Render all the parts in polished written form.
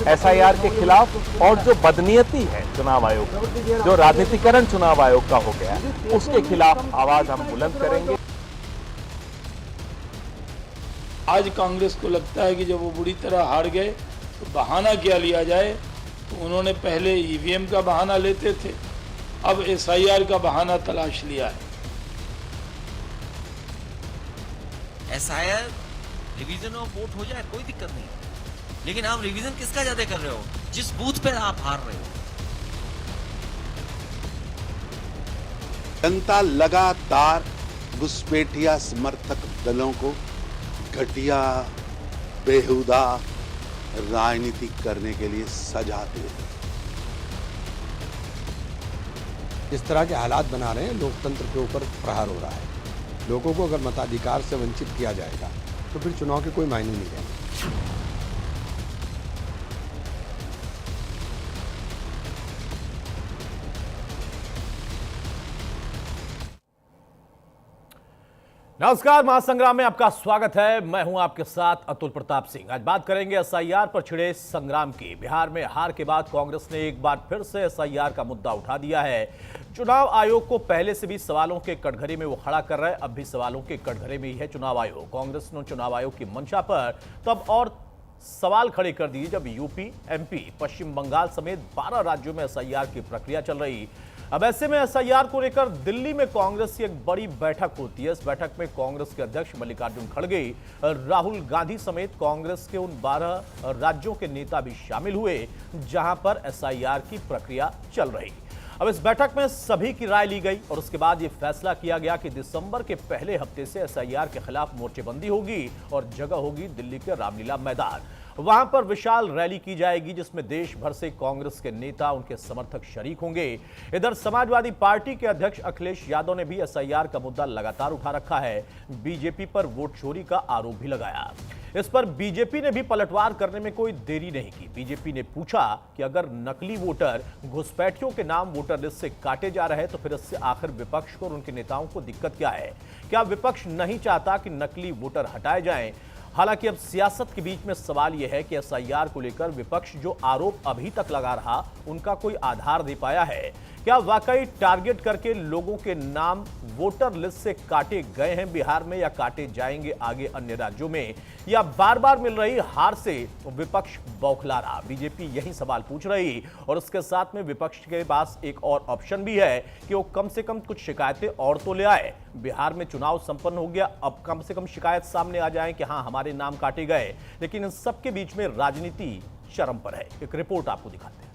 SIR के खिलाफ और जो बदनीयती है चुनाव आयोग की, जो राजनीतिकरण चुनाव आयोग का हो गया है, उसके खिलाफ आवाज हम बुलंद करेंगे। आज कांग्रेस को लगता है कि जब वो बुरी तरह हार गए तो बहाना क्या लिया जाए, तो उन्होंने पहले ईवीएम का बहाना लेते थे, अब एसआईआर का बहाना तलाश लिया है। एसआईआर रिवीजन ऑफ वोट हो जाए कोई दिक्कत नहीं, लेकिन आप रिवीजन किसका ज्यादा कर रहे हो? जिस बूथ पर आप हार रहे हो। जनता लगातार घुसपैठिया समर्थक दलों को घटिया बेहुदा राजनीति करने के लिए सजा दे रही है। इस तरह के हालात बना रहे हैं, लोकतंत्र के ऊपर प्रहार हो रहा है। लोगों को अगर मताधिकार से वंचित किया जाएगा तो फिर चुनाव के कोई मायने नहीं रहेंगे। नमस्कार, महासंग्राम में आपका स्वागत है। मैं हूं आपके साथ अतुल प्रताप सिंह। आज बात करेंगे एसआईआर पर छिड़े संग्राम की। बिहार में हार के बाद कांग्रेस ने एक बार फिर से एसआईआर का मुद्दा उठा दिया है। चुनाव आयोग को पहले से भी सवालों के कटघरे में वो खड़ा कर रहा है, अब भी सवालों के कटघरे में ही है चुनाव आयोग। कांग्रेस ने चुनाव आयोग की मंशा पर तब और सवाल खड़े कर दिए जब यूपी, एमपी, पश्चिम बंगाल समेत 12 राज्यों में एसआईआर की प्रक्रिया चल रही। अब ऐसे में एसआईआर को लेकर दिल्ली में कांग्रेस की एक बड़ी बैठक होती है। इस बैठक में कांग्रेस के अध्यक्ष मल्लिकार्जुन खड़गे, राहुल गांधी समेत कांग्रेस के उन 12 राज्यों के नेता भी शामिल हुए जहां पर एसआईआर की प्रक्रिया चल रही। अब इस बैठक में सभी की राय ली गई और उसके बाद यह फैसला किया गया कि दिसंबर के पहले हफ्ते से एसआईआर के खिलाफ मोर्चेबंदी होगी और जगह होगी दिल्ली के रामलीला मैदान। वहां पर विशाल रैली की जाएगी जिसमें देश भर से कांग्रेस के नेता, उनके समर्थक शरीक होंगे। इधर समाजवादी पार्टी के अध्यक्ष अखिलेश यादव ने भी एसआईआर का मुद्दा लगातार उठा रखा है। बीजेपी पर वोट चोरी का आरोप भी लगाया। इस पर बीजेपी ने भी पलटवार करने में कोई देरी नहीं की। बीजेपी ने पूछा कि अगर नकली वोटर घुसपैठियों के नाम वोटर लिस्ट से काटे जा रहे हैं तो फिर इससे आखिर विपक्ष को और उनके नेताओं को दिक्कत क्या है? क्या विपक्ष नहीं चाहता कि नकली वोटर हटाए जाएं? हालांकि अब सियासत के बीच में सवाल यह है कि एसआईआर को लेकर विपक्ष जो आरोप अभी तक लगा रहा, उनका कोई आधार दे पाया है? क्या वाकई टारगेट करके लोगों के नाम वोटर लिस्ट से काटे गए हैं बिहार में या काटे जाएंगे आगे अन्य राज्यों में? या बार बार मिल रही हार से विपक्ष बौखला रहा? बीजेपी यही सवाल पूछ रही और उसके साथ में विपक्ष के पास एक और ऑप्शन भी है कि वो कम से कम कुछ शिकायतें और तो ले आए। बिहार में चुनाव संपन्न हो गया, अब कम से कम शिकायत सामने आ जाए कि हाँ, हमारे नाम काटे गए। लेकिन इन सबके बीच में राजनीति चरम पर है। एक रिपोर्ट आपको दिखाते हैं।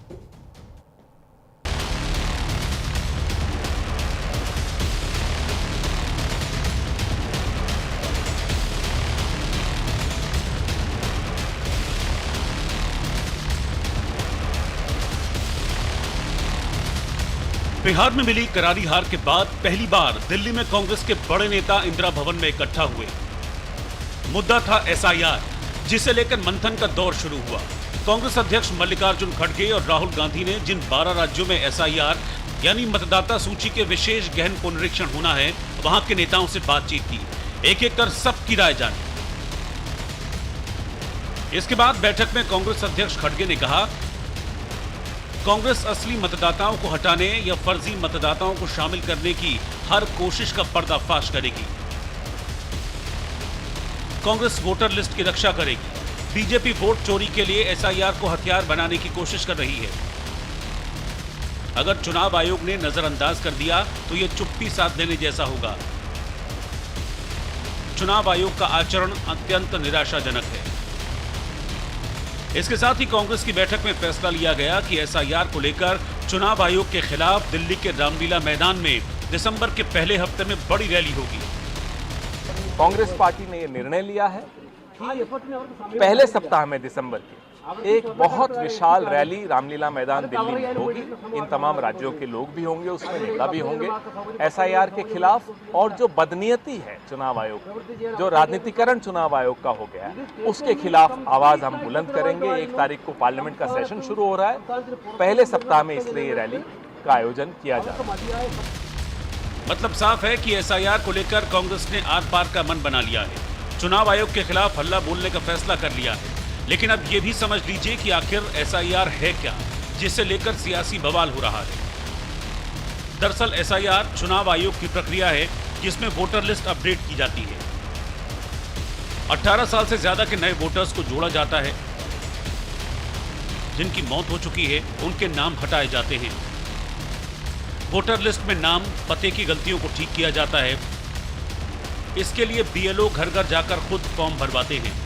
बिहार में मिली करारी हार के बाद पहली बार दिल्ली में कांग्रेस के बड़े नेता इंदिरा भवन में इकट्ठा हुए। मुद्दा था एसआईआर, जिसे लेकर मंथन का दौर शुरू हुआ। कांग्रेस अध्यक्ष मल्लिकार्जुन खड़गे और राहुल गांधी ने जिन 12 राज्यों में एसआईआर यानी मतदाता सूची के विशेष गहन पुनरीक्षण होना है, वहां के नेताओं से बातचीत की, एक एक कर सबकी राय जानी। इसके बाद बैठक में कांग्रेस अध्यक्ष खड़गे ने कहा, कांग्रेस असली मतदाताओं को हटाने या फर्जी मतदाताओं को शामिल करने की हर कोशिश का पर्दाफाश करेगी। कांग्रेस वोटर लिस्ट की रक्षा करेगी। बीजेपी वोट चोरी के लिए एसआईआर को हथियार बनाने की कोशिश कर रही है। अगर चुनाव आयोग ने नजरअंदाज कर दिया तो यह चुप्पी साध लेने जैसा होगा। चुनाव आयोग का आचरण अत्यंत निराशाजनक है। इसके साथ ही कांग्रेस की बैठक में फैसला लिया गया कि एसआईआर को लेकर चुनाव आयोग के खिलाफ दिल्ली के रामलीला मैदान में दिसंबर के पहले हफ्ते में बड़ी रैली होगी। कांग्रेस पार्टी ने यह निर्णय लिया है कि पहले सप्ताह में दिसंबर की एक बहुत विशाल रैली रामलीला मैदान दिल्ली में होगी। इन तमाम राज्यों के लोग भी होंगे, उसमें नेता भी होंगे। एसआईआर के खिलाफ और जो बदनीयती है चुनाव आयोग, जो राजनीतिकरण चुनाव आयोग का हो गया है, उसके खिलाफ आवाज हम बुलंद करेंगे। 1 तारीख को पार्लियामेंट का सेशन शुरू हो रहा है, पहले सप्ताह में इसलिए ये रैली का आयोजन किया जा रहा है। मतलब साफ है कि एसआईआर को लेकर कांग्रेस ने आर पार का मन बना लिया है। चुनाव आयोग के खिलाफ हल्ला बोलने का फैसला कर लिया है, लेकिन अब ये भी समझ लीजिए कि आखिर एसआईआर है क्या, जिसे लेकर सियासी बवाल हो रहा है। दरअसल एसआईआर चुनाव आयोग की प्रक्रिया है जिसमें वोटर लिस्ट अपडेट की जाती है। 18 साल से ज्यादा के नए वोटर्स को जोड़ा जाता है। जिनकी मौत हो चुकी है उनके नाम हटाए जाते हैं। वोटर लिस्ट में नाम पते की गलतियों को ठीक किया जाता है। इसके लिए बीएलओ घर घर जाकर खुद फॉर्म भरवाते हैं।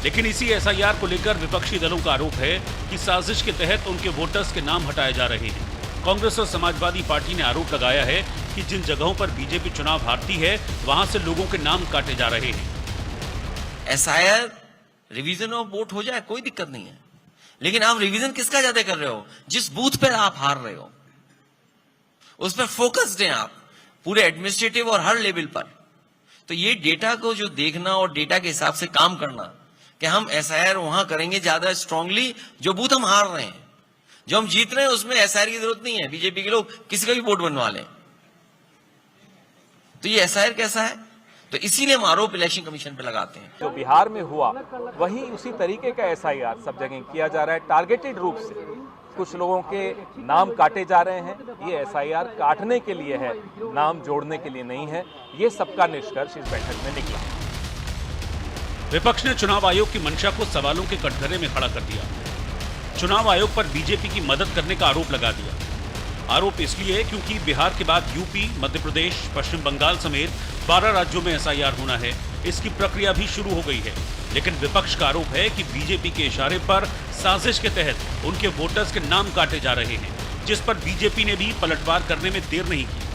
लेकिन इसी एसआईआर को लेकर विपक्षी दलों का आरोप है कि साजिश के तहत उनके वोटर्स के नाम हटाए जा रहे हैं। कांग्रेस और समाजवादी पार्टी ने आरोप लगाया है कि जिन जगहों पर बीजेपी चुनाव हारती है वहां से लोगों के नाम काटे जा रहे हैं। एसआईआर रिवीजन ऑफ वोट हो जाए कोई दिक्कत नहीं है, लेकिन आप रिवीजन किसका ज्यादा कर रहे हो? जिस बूथ पर आप हार रहे हो उस पर फोकस्ड हैं आप, पूरे एडमिनिस्ट्रेटिव और हर लेवल पर। तो ये डेटा को जो देखना और डेटा के हिसाब से काम करना कि हम एसआईआर वहां करेंगे ज्यादा स्ट्रांगली जो बूथ हम हार रहे हैं। जो हम जीत रहे हैं उसमें एसआईआर की जरूरत नहीं है, बीजेपी के लोग किसी का भी वोट बनवा लें। तो ये एसआईआर कैसा है? तो इसीलिए हम आरोप इलेक्शन कमीशन पे लगाते हैं। जो बिहार में हुआ वही उसी तरीके का एसआईआर सब जगह किया जा रहा है। टारगेटेड रूप से कुछ लोगों के नाम काटे जा रहे हैं। ये एसआईआर काटने के लिए है, नाम जोड़ने के लिए नहीं है। ये सबका निष्कर्ष इस बैठक में निकला। विपक्ष ने चुनाव आयोग की मंशा को सवालों के कटघरे में खड़ा कर दिया। चुनाव आयोग पर बीजेपी की मदद करने का आरोप लगा दिया। आरोप इसलिए क्योंकि बिहार के बाद यूपी, मध्य प्रदेश, पश्चिम बंगाल समेत 12 राज्यों में एसआईआर होना है। इसकी प्रक्रिया भी शुरू हो गई है। लेकिन विपक्ष का आरोप है कि बीजेपी के इशारे पर साजिश के तहत उनके वोटर्स के नाम काटे जा रहे हैं, जिस पर बीजेपी ने भी पलटवार करने में देर नहीं की।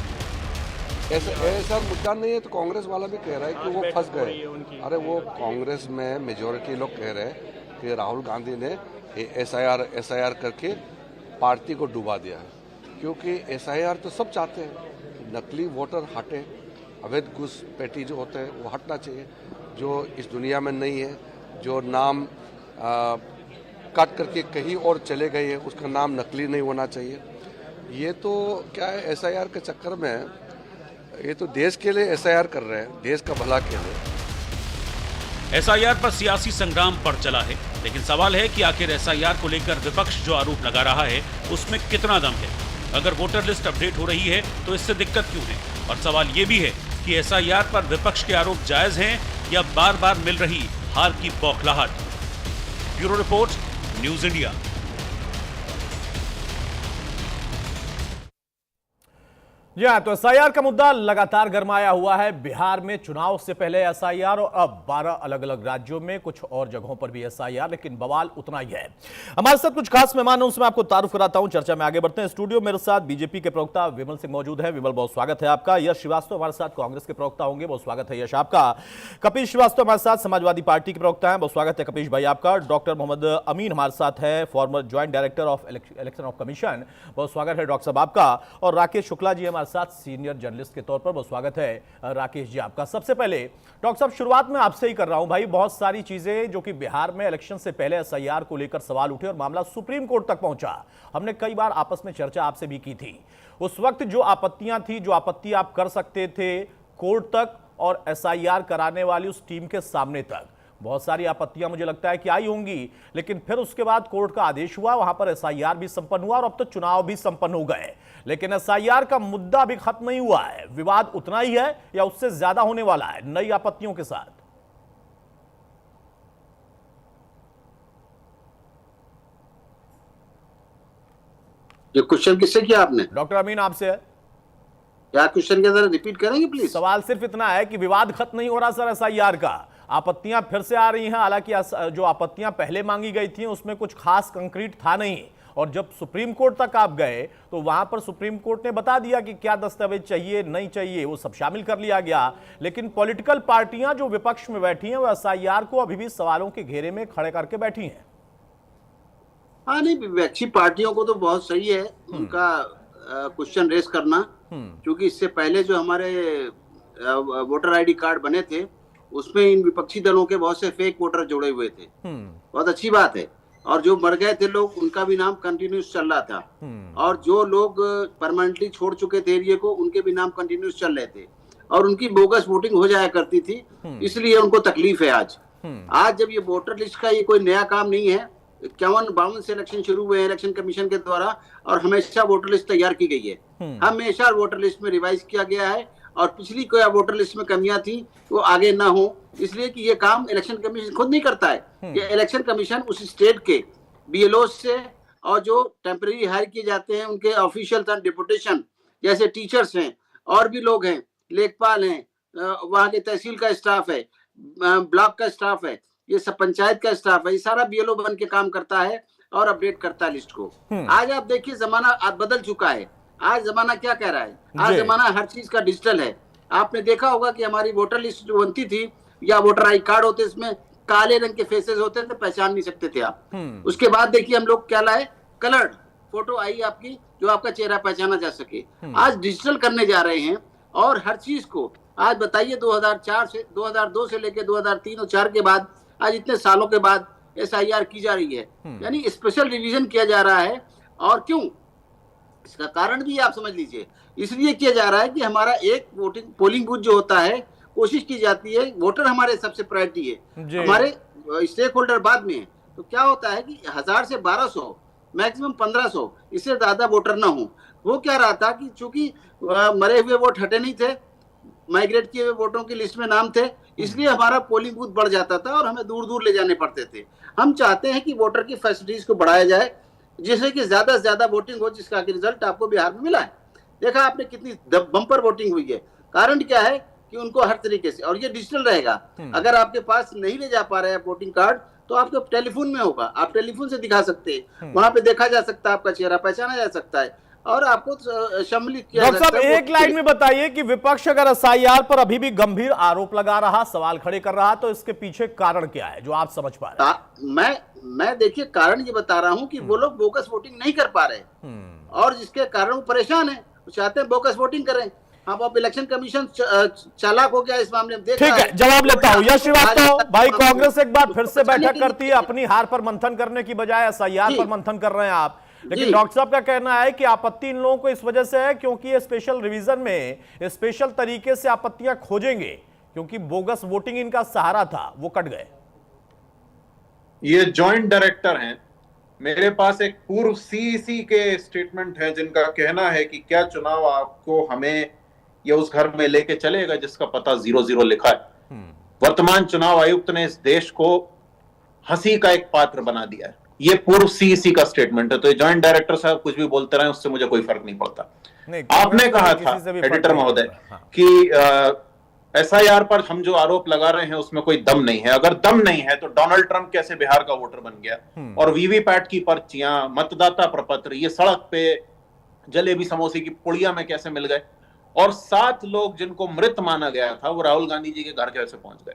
ऐसा मुद्दा नहीं है तो कांग्रेस वाला भी कह रहा है कि वो फंस गए। अरे वो कांग्रेस में मेजोरिटी लोग कह रहे हैं कि राहुल गांधी ने एसआईआर करके पार्टी को डुबा दिया है, क्योंकि एसआईआर तो सब चाहते हैं नकली वोटर हटे, अवैध घुसपैठी जो होते हैं वो हटना चाहिए, जो इस दुनिया में नहीं है, जो नाम काट करके कहीं और चले गए हैं उसका नाम नकली नहीं होना चाहिए। ये तो क्या है, एसआईआर के चक्कर में ये तो देश के लिए एसआईआर कर रहे हैं, देश का भला के लिए। एसआईआर पर सियासी संग्राम बढ़ चला है, लेकिन सवाल है कि आखिर एसआईआर को लेकर विपक्ष जो आरोप लगा रहा है उसमें कितना दम है। अगर वोटर लिस्ट अपडेट हो रही है तो इससे दिक्कत क्यों है? और सवाल ये भी है कि एसआईआर पर विपक्ष के आरोप जायज हैं या बार बार मिल रही हार की बौखलाहट। Bureau report, news India. जी हाँ, तो एसआईआर का मुद्दा लगातार गरमाया हुआ है। बिहार में चुनाव से पहले एसआईआर और अब 12 अलग अलग राज्यों में कुछ और जगहों पर भी एसआईआर, लेकिन बवाल उतना ही है। हमारे साथ कुछ खास मेहमान हैं, उसमें आपको तारुफ कराता हूं। चर्चा में आगे बढ़ते हैं। स्टूडियो मेरे साथ बीजेपी के प्रवक्ता विमल सिंह मौजूद है। विमल, बहुत स्वागत है आपका। यश श्रीवास्तव हमारे साथ कांग्रेस के प्रवक्ता होंगे, बहुत स्वागत है यश आपका। कपिल श्रीवास्तव हमारे साथ समाजवादी पार्टी के प्रवक्ता हैं, बहुत स्वागत है कपिल भाई आपका। डॉक्टर मोहम्मद अमीन हमारे साथ है, farmer joint director of election of commission, बहुत स्वागत है डॉक्टर साहब आपका। और राकेश शुक्ला जी हमारे साथ, सीनियर जर्नलिस्ट के तौर पर, बहुत स्वागत है राकेश जी आपका। सबसे पहले डॉक्टर साहब, शुरुआत में आपसे ही कर रहा हूं भाई। बहुत सारी चीजें जो कि बिहार में इलेक्शन से पहले एसआईआर को लेकर सवाल उठे और मामला सुप्रीम कोर्ट तक पहुंचा। हमने कई बार आपस में चर्चा आपसे भी की थी। उस वक्त जो आपत्तियां थी, जो आपत्ति आप कर सकते थे कोर्ट तक और एसआईआर कराने वाली उस टीम के सामने तक, बहुत सारी आपत्तियां मुझे लगता है कि आई होंगी। लेकिन फिर उसके बाद कोर्ट का आदेश हुआ, वहां पर एसआईआर भी संपन्न हुआ और अब तो चुनाव भी संपन्न हो गए। लेकिन एसआईआर का मुद्दा अभी खत्म नहीं हुआ है। विवाद उतना ही है या उससे ज्यादा होने वाला है नई आपत्तियों के साथ? ये क्वेश्चन किससे किया आपने? डॉक्टर अमीन आपसे है। क्या क्वेश्चन के जरा रिपीट करेंगे प्लीज? सवाल सिर्फ इतना है कि विवाद खत्म नहीं हो रहा सर एसआईआर का, आपत्तियां फिर से आ रही हैं। हालांकि जो आपत्तियां पहले मांगी गई थी उसमें कुछ खास कंक्रीट था नहीं, और जब सुप्रीम कोर्ट तक आप गए तो वहां पर सुप्रीम कोर्ट ने बता दिया कि क्या दस्तावेज चाहिए नहीं चाहिए, वो सब शामिल कर लिया गया। लेकिन पॉलिटिकल पार्टियां जो विपक्ष में बैठी हैं वो एसआईआर को अभी भी सवालों के घेरे में खड़े करके बैठी हैं। हाँ, नहीं, विपक्षी पार्टियों को तो बहुत सही है उनका क्वेश्चन रेस करना, क्योंकि इससे पहले जो हमारे वोटर आईडी कार्ड बने थे उसमें इन विपक्षी दलों के बहुत से फेक वोटर जुड़े हुए थे। बहुत अच्छी बात है। और जो मर गए थे लोग उनका भी नाम कंटिन्यूस चल रहा था, और जो लोग परमानेंटली छोड़ चुके थे एरिया को उनके भी नाम कंटिन्यूस चल रहे थे, और उनकी बोगस वोटिंग हो जाया करती थी, इसलिए उनको तकलीफ है आज। आज जब ये वोटर लिस्ट का ये कोई नया काम नहीं है, 51-52 से इलेक्शन शुरू हुए हैं इलेक्शन कमीशन के द्वारा, और हमेशा वोटर लिस्ट तैयार की गई है। हमेशा वोटर लिस्ट में रिवाइज किया गया है, और पिछली कोई वोटर लिस्ट में कमियां थी वो आगे ना हो, इसलिए कि ये काम इलेक्शन कमीशन खुद नहीं करता है। ये इलेक्शन कमीशन उस स्टेट के BLO से और जो टेम्परेरी हायर किए जाते हैं उनके ऑफिशियल डिपुटेशन, जैसे टीचर्स हैं और भी लोग हैं, लेखपाल हैं, वहाँ के तहसील का स्टाफ है, ब्लॉक का स्टाफ है, ये सब पंचायत का स्टाफ है, ये सारा BLO बन के काम करता है और अपडेट करता है लिस्ट को। आज आप देखिए जमाना आज बदल चुका है। आज जमाना क्या कह रहा है, आज जमाना हर चीज का डिजिटल है। आपने देखा होगा कि हमारी वोटर लिस्ट जो बनती थी या वोटर आई कार्ड होते, इसमें काले रंग के फेसेस होते थे, पहचान नहीं सकते थे आप। उसके बाद देखिए हम लोग क्या लाए, कलर्ड फोटो आई आपकी, जो आपका चेहरा पहचाना जा सके। आज डिजिटल करने जा रहे हैं, और हर चीज को आज बताइए 2002 से लेकर 2003 और 2004 के बाद आज इतने सालों के बाद SIR की जा रही है, यानी स्पेशल रिवीजन किया जा रहा है। और क्यों, इसका कारण भी आप समझ लीजिए, इसलिए किया जा रहा है कि हमारा एक पोलिंग बूथ जो होता है, कोशिश की जाती है, वोटर हमारे सबसे प्रायोरिटी है, हमारे स्टेक होल्डर बाद में है। तो क्या होता है कि 1000 से 1200 मैक्सिमम 1500, इससे ज्यादा वोटर ना हो। वो क्या रहा था कि चूंकि मरे हुए वोट हटे नहीं थे, माइग्रेट किए हुए वोटों की लिस्ट में नाम थे, इसलिए हमारा पोलिंग बूथ बढ़ जाता था और हमें दूर दूर ले जाने पड़ते थे। हम चाहते हैं कि वोटर की फैसिलिटीज को बढ़ाया जाए, जिससे कि ज्यादा से ज्यादा वोटिंग हो, जिसका रिजल्ट आपको बिहार में मिला है। देखा आपने कितनी बम्पर वोटिंग हुई है। कारण क्या है कि उनको हर तरीके से, और ये डिजिटल रहेगा। अगर आपके पास नहीं ले जा पा रहे हैं वोटिंग कार्ड, तो आपके टेलीफोन में होगा, आप टेलीफोन से दिखा सकते हैं, वहां पे देखा जा सकता है, आपका चेहरा पहचाना जा सकता है, और आपको सम्मिलित किया डॉक्टर साहब एक लाइन में बताइए कि विपक्ष अगर SIR पर अभी भी गंभीर आरोप लगा रहा, सवाल खड़े कर रहा, तो इसके पीछे कारण क्या है जो आप समझ पा रहे हैं? मैं देखिए कारण ये बता रहा हूं कि वो लोग बोगस वोटिंग नहीं कर पा रहे, और जिसके कारण वो परेशान है, वो चाहते हैं बोगस वोटिंग करें। अब इलेक्शन कमीशन चालाक हो गया इस मामले में। ठीक है, जवाब लेता हूं। यश श्रीवास्तव भाई, कांग्रेस एक बार फिर से बैठक करती है, अपनी हार पर मंथन करने की बजाय SIR पर मंथन कर रहे हैं आप। लेकिन डॉक्टर साहब का कहना है कि आपत्ति इन लोगों को इस वजह से है क्योंकि ये स्पेशल रिवीजन में स्पेशल तरीके से आपत्तियां खोजेंगे, क्योंकि बोगस वोटिंग इनका सहारा था, वो कट गए। ये जॉइंट डायरेक्टर हैं, मेरे पास एक पूर्व CEC के स्टेटमेंट है जिनका कहना है कि क्या चुनाव आपको हमें या उस घर में लेके चलेगा जिसका पता 00 लिखा है। वर्तमान चुनाव आयुक्त ने इस देश को हंसी का एक पात्र बना दिया है। ये पूर्व CEC का स्टेटमेंट है। तो ये जॉइंट डायरेक्टर साहब कुछ भी बोलते रहे, उससे मुझे कोई फर्क नहीं पड़ता। आपने कहा था एडिटर महोदय कि SIR पर हम जो आरोप लगा रहे हैं उसमें कोई दम नहीं है। अगर दम नहीं है तो डोनाल्ड ट्रंप कैसे बिहार का वोटर बन गया, और वीवीपैट की पर्चियां, मतदाता प्रपत्र, ये सड़क पे जलेबी समोसे की पुड़िया में कैसे मिल गए, और 7 लोग जिनको मृत माना गया था वो राहुल गांधी जी के घर कैसे पहुंच गए।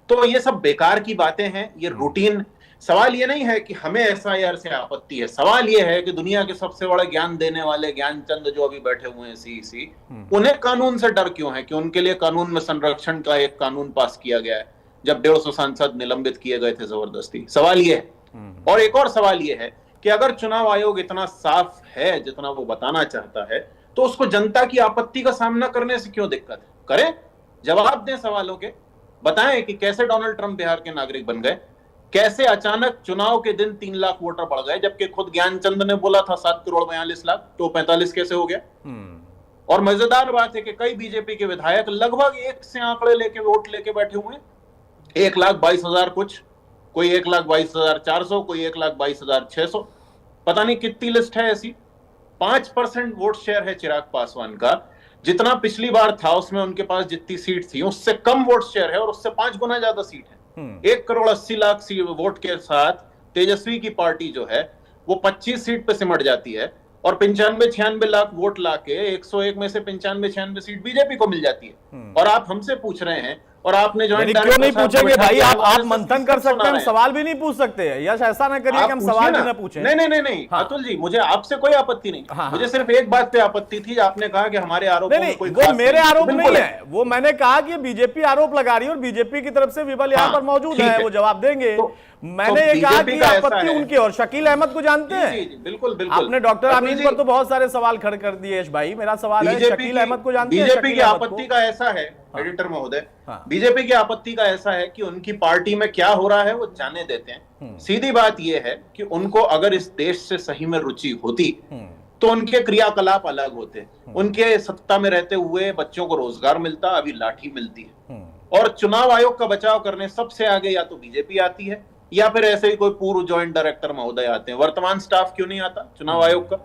तो ये सब बेकार की बातें हैं, ये रूटीन। सवाल ये नहीं है कि हमें SIR से आपत्ति है, सवाल ये है कि दुनिया के सबसे बड़े ज्ञान देने वाले ज्ञानचंद जो अभी बैठे हुए हैं CEC, उन्हें कानून से डर क्यों है कि उनके लिए कानून में संरक्षण का एक कानून पास किया गया है जब 150 सांसद निलंबित किए गए थे जबरदस्ती। सवाल ये है। और एक और सवाल ये है कि अगर चुनाव आयोग इतना साफ है जितना वो बताना चाहता है, तो उसको जनता की आपत्ति का सामना करने से क्यों दिक्कत है? करें, जवाब दें सवालों के, बताएं कि कैसे डोनाल्ड ट्रंप बिहार के नागरिक बन गए, कैसे अचानक चुनाव के दिन 3 लाख वोटर बढ़ गए, जबकि खुद ज्ञानचंद ने बोला था 7 करोड़ 42 लाख, तो 45 कैसे हो गया। और मजेदार बात है कि कई बीजेपी के विधायक लगभग एक से आंकड़े लेके वोट लेके बैठे हुए हैं, 1,22,000 कुछ, कोई 1,22,400, कोई 1,22,600, पता नहीं कितनी लिस्ट है ऐसी। 5% वोट शेयर है चिराग पासवान का, जितना पिछली बार था उसमें उनके पास जितनी सीट थी उससे कम वोट शेयर है, और उससे 5 गुना ज्यादा सीट है। 1,80,00,000 वोट के साथ तेजस्वी की पार्टी जो है वो 25 सीट पे सिमट जाती है, और 95-96 लाख वोट लाके 101 में से 95-96 सीट बीजेपी को मिल जाती है। और आप हमसे पूछ रहे हैं, और आपने जो क्यों नहीं पूछेंगे भाई? आप मंथन कर सकते हैं, हम सवाल भी नहीं पूछ सकते। यश ऐसा ना करिए कि हम सवाल भी ना पूछें। नहीं अतुल जी, मुझे आपसे कोई आपत्ति नहीं। मुझे सिर्फ एक बात पे आपत्ति थी, आपने कहा कि हमारे आरोप वो मेरे आरोप नहीं है, वो मैंने कहा कि बीजेपी आरोप लगा रही है और बीजेपी की तरफ से विबल यहाँ पर मौजूद है, वो जवाब देंगे। मैंने ये कहा कि आपत्ति उनकी, और शकील अहमद को जानते हैं। बिल्कुल। आपने डॉक्टर आमीन पर तो बहुत सारे सवाल खड़े कर दिए यश भाई। मेरा सवाल है, शकील अहमद को जानते हैं? बीजेपी की आपत्ति का ऐसा है एडिटर महोदय, हाँ। बीजेपी की आपत्ति का ऐसा है कि उनकी पार्टी में क्या हो रहा है वो जाने देते हैं। सीधी बात यह है कि उनको अगर इस देश से सही में रुचि होती तो उनके क्रियाकलाप अलग होते। उनके सत्ता में रहते हुए बच्चों को रोजगार मिलता, अभी लाठी मिलती है। और चुनाव आयोग का बचाव करने सबसे आगे या तो बीजेपी आती है या फिर ऐसे ही कोई पूर्व ज्वाइंट डायरेक्टर महोदय आते हैं। वर्तमान स्टाफ क्यों नहीं आता चुनाव आयोग का?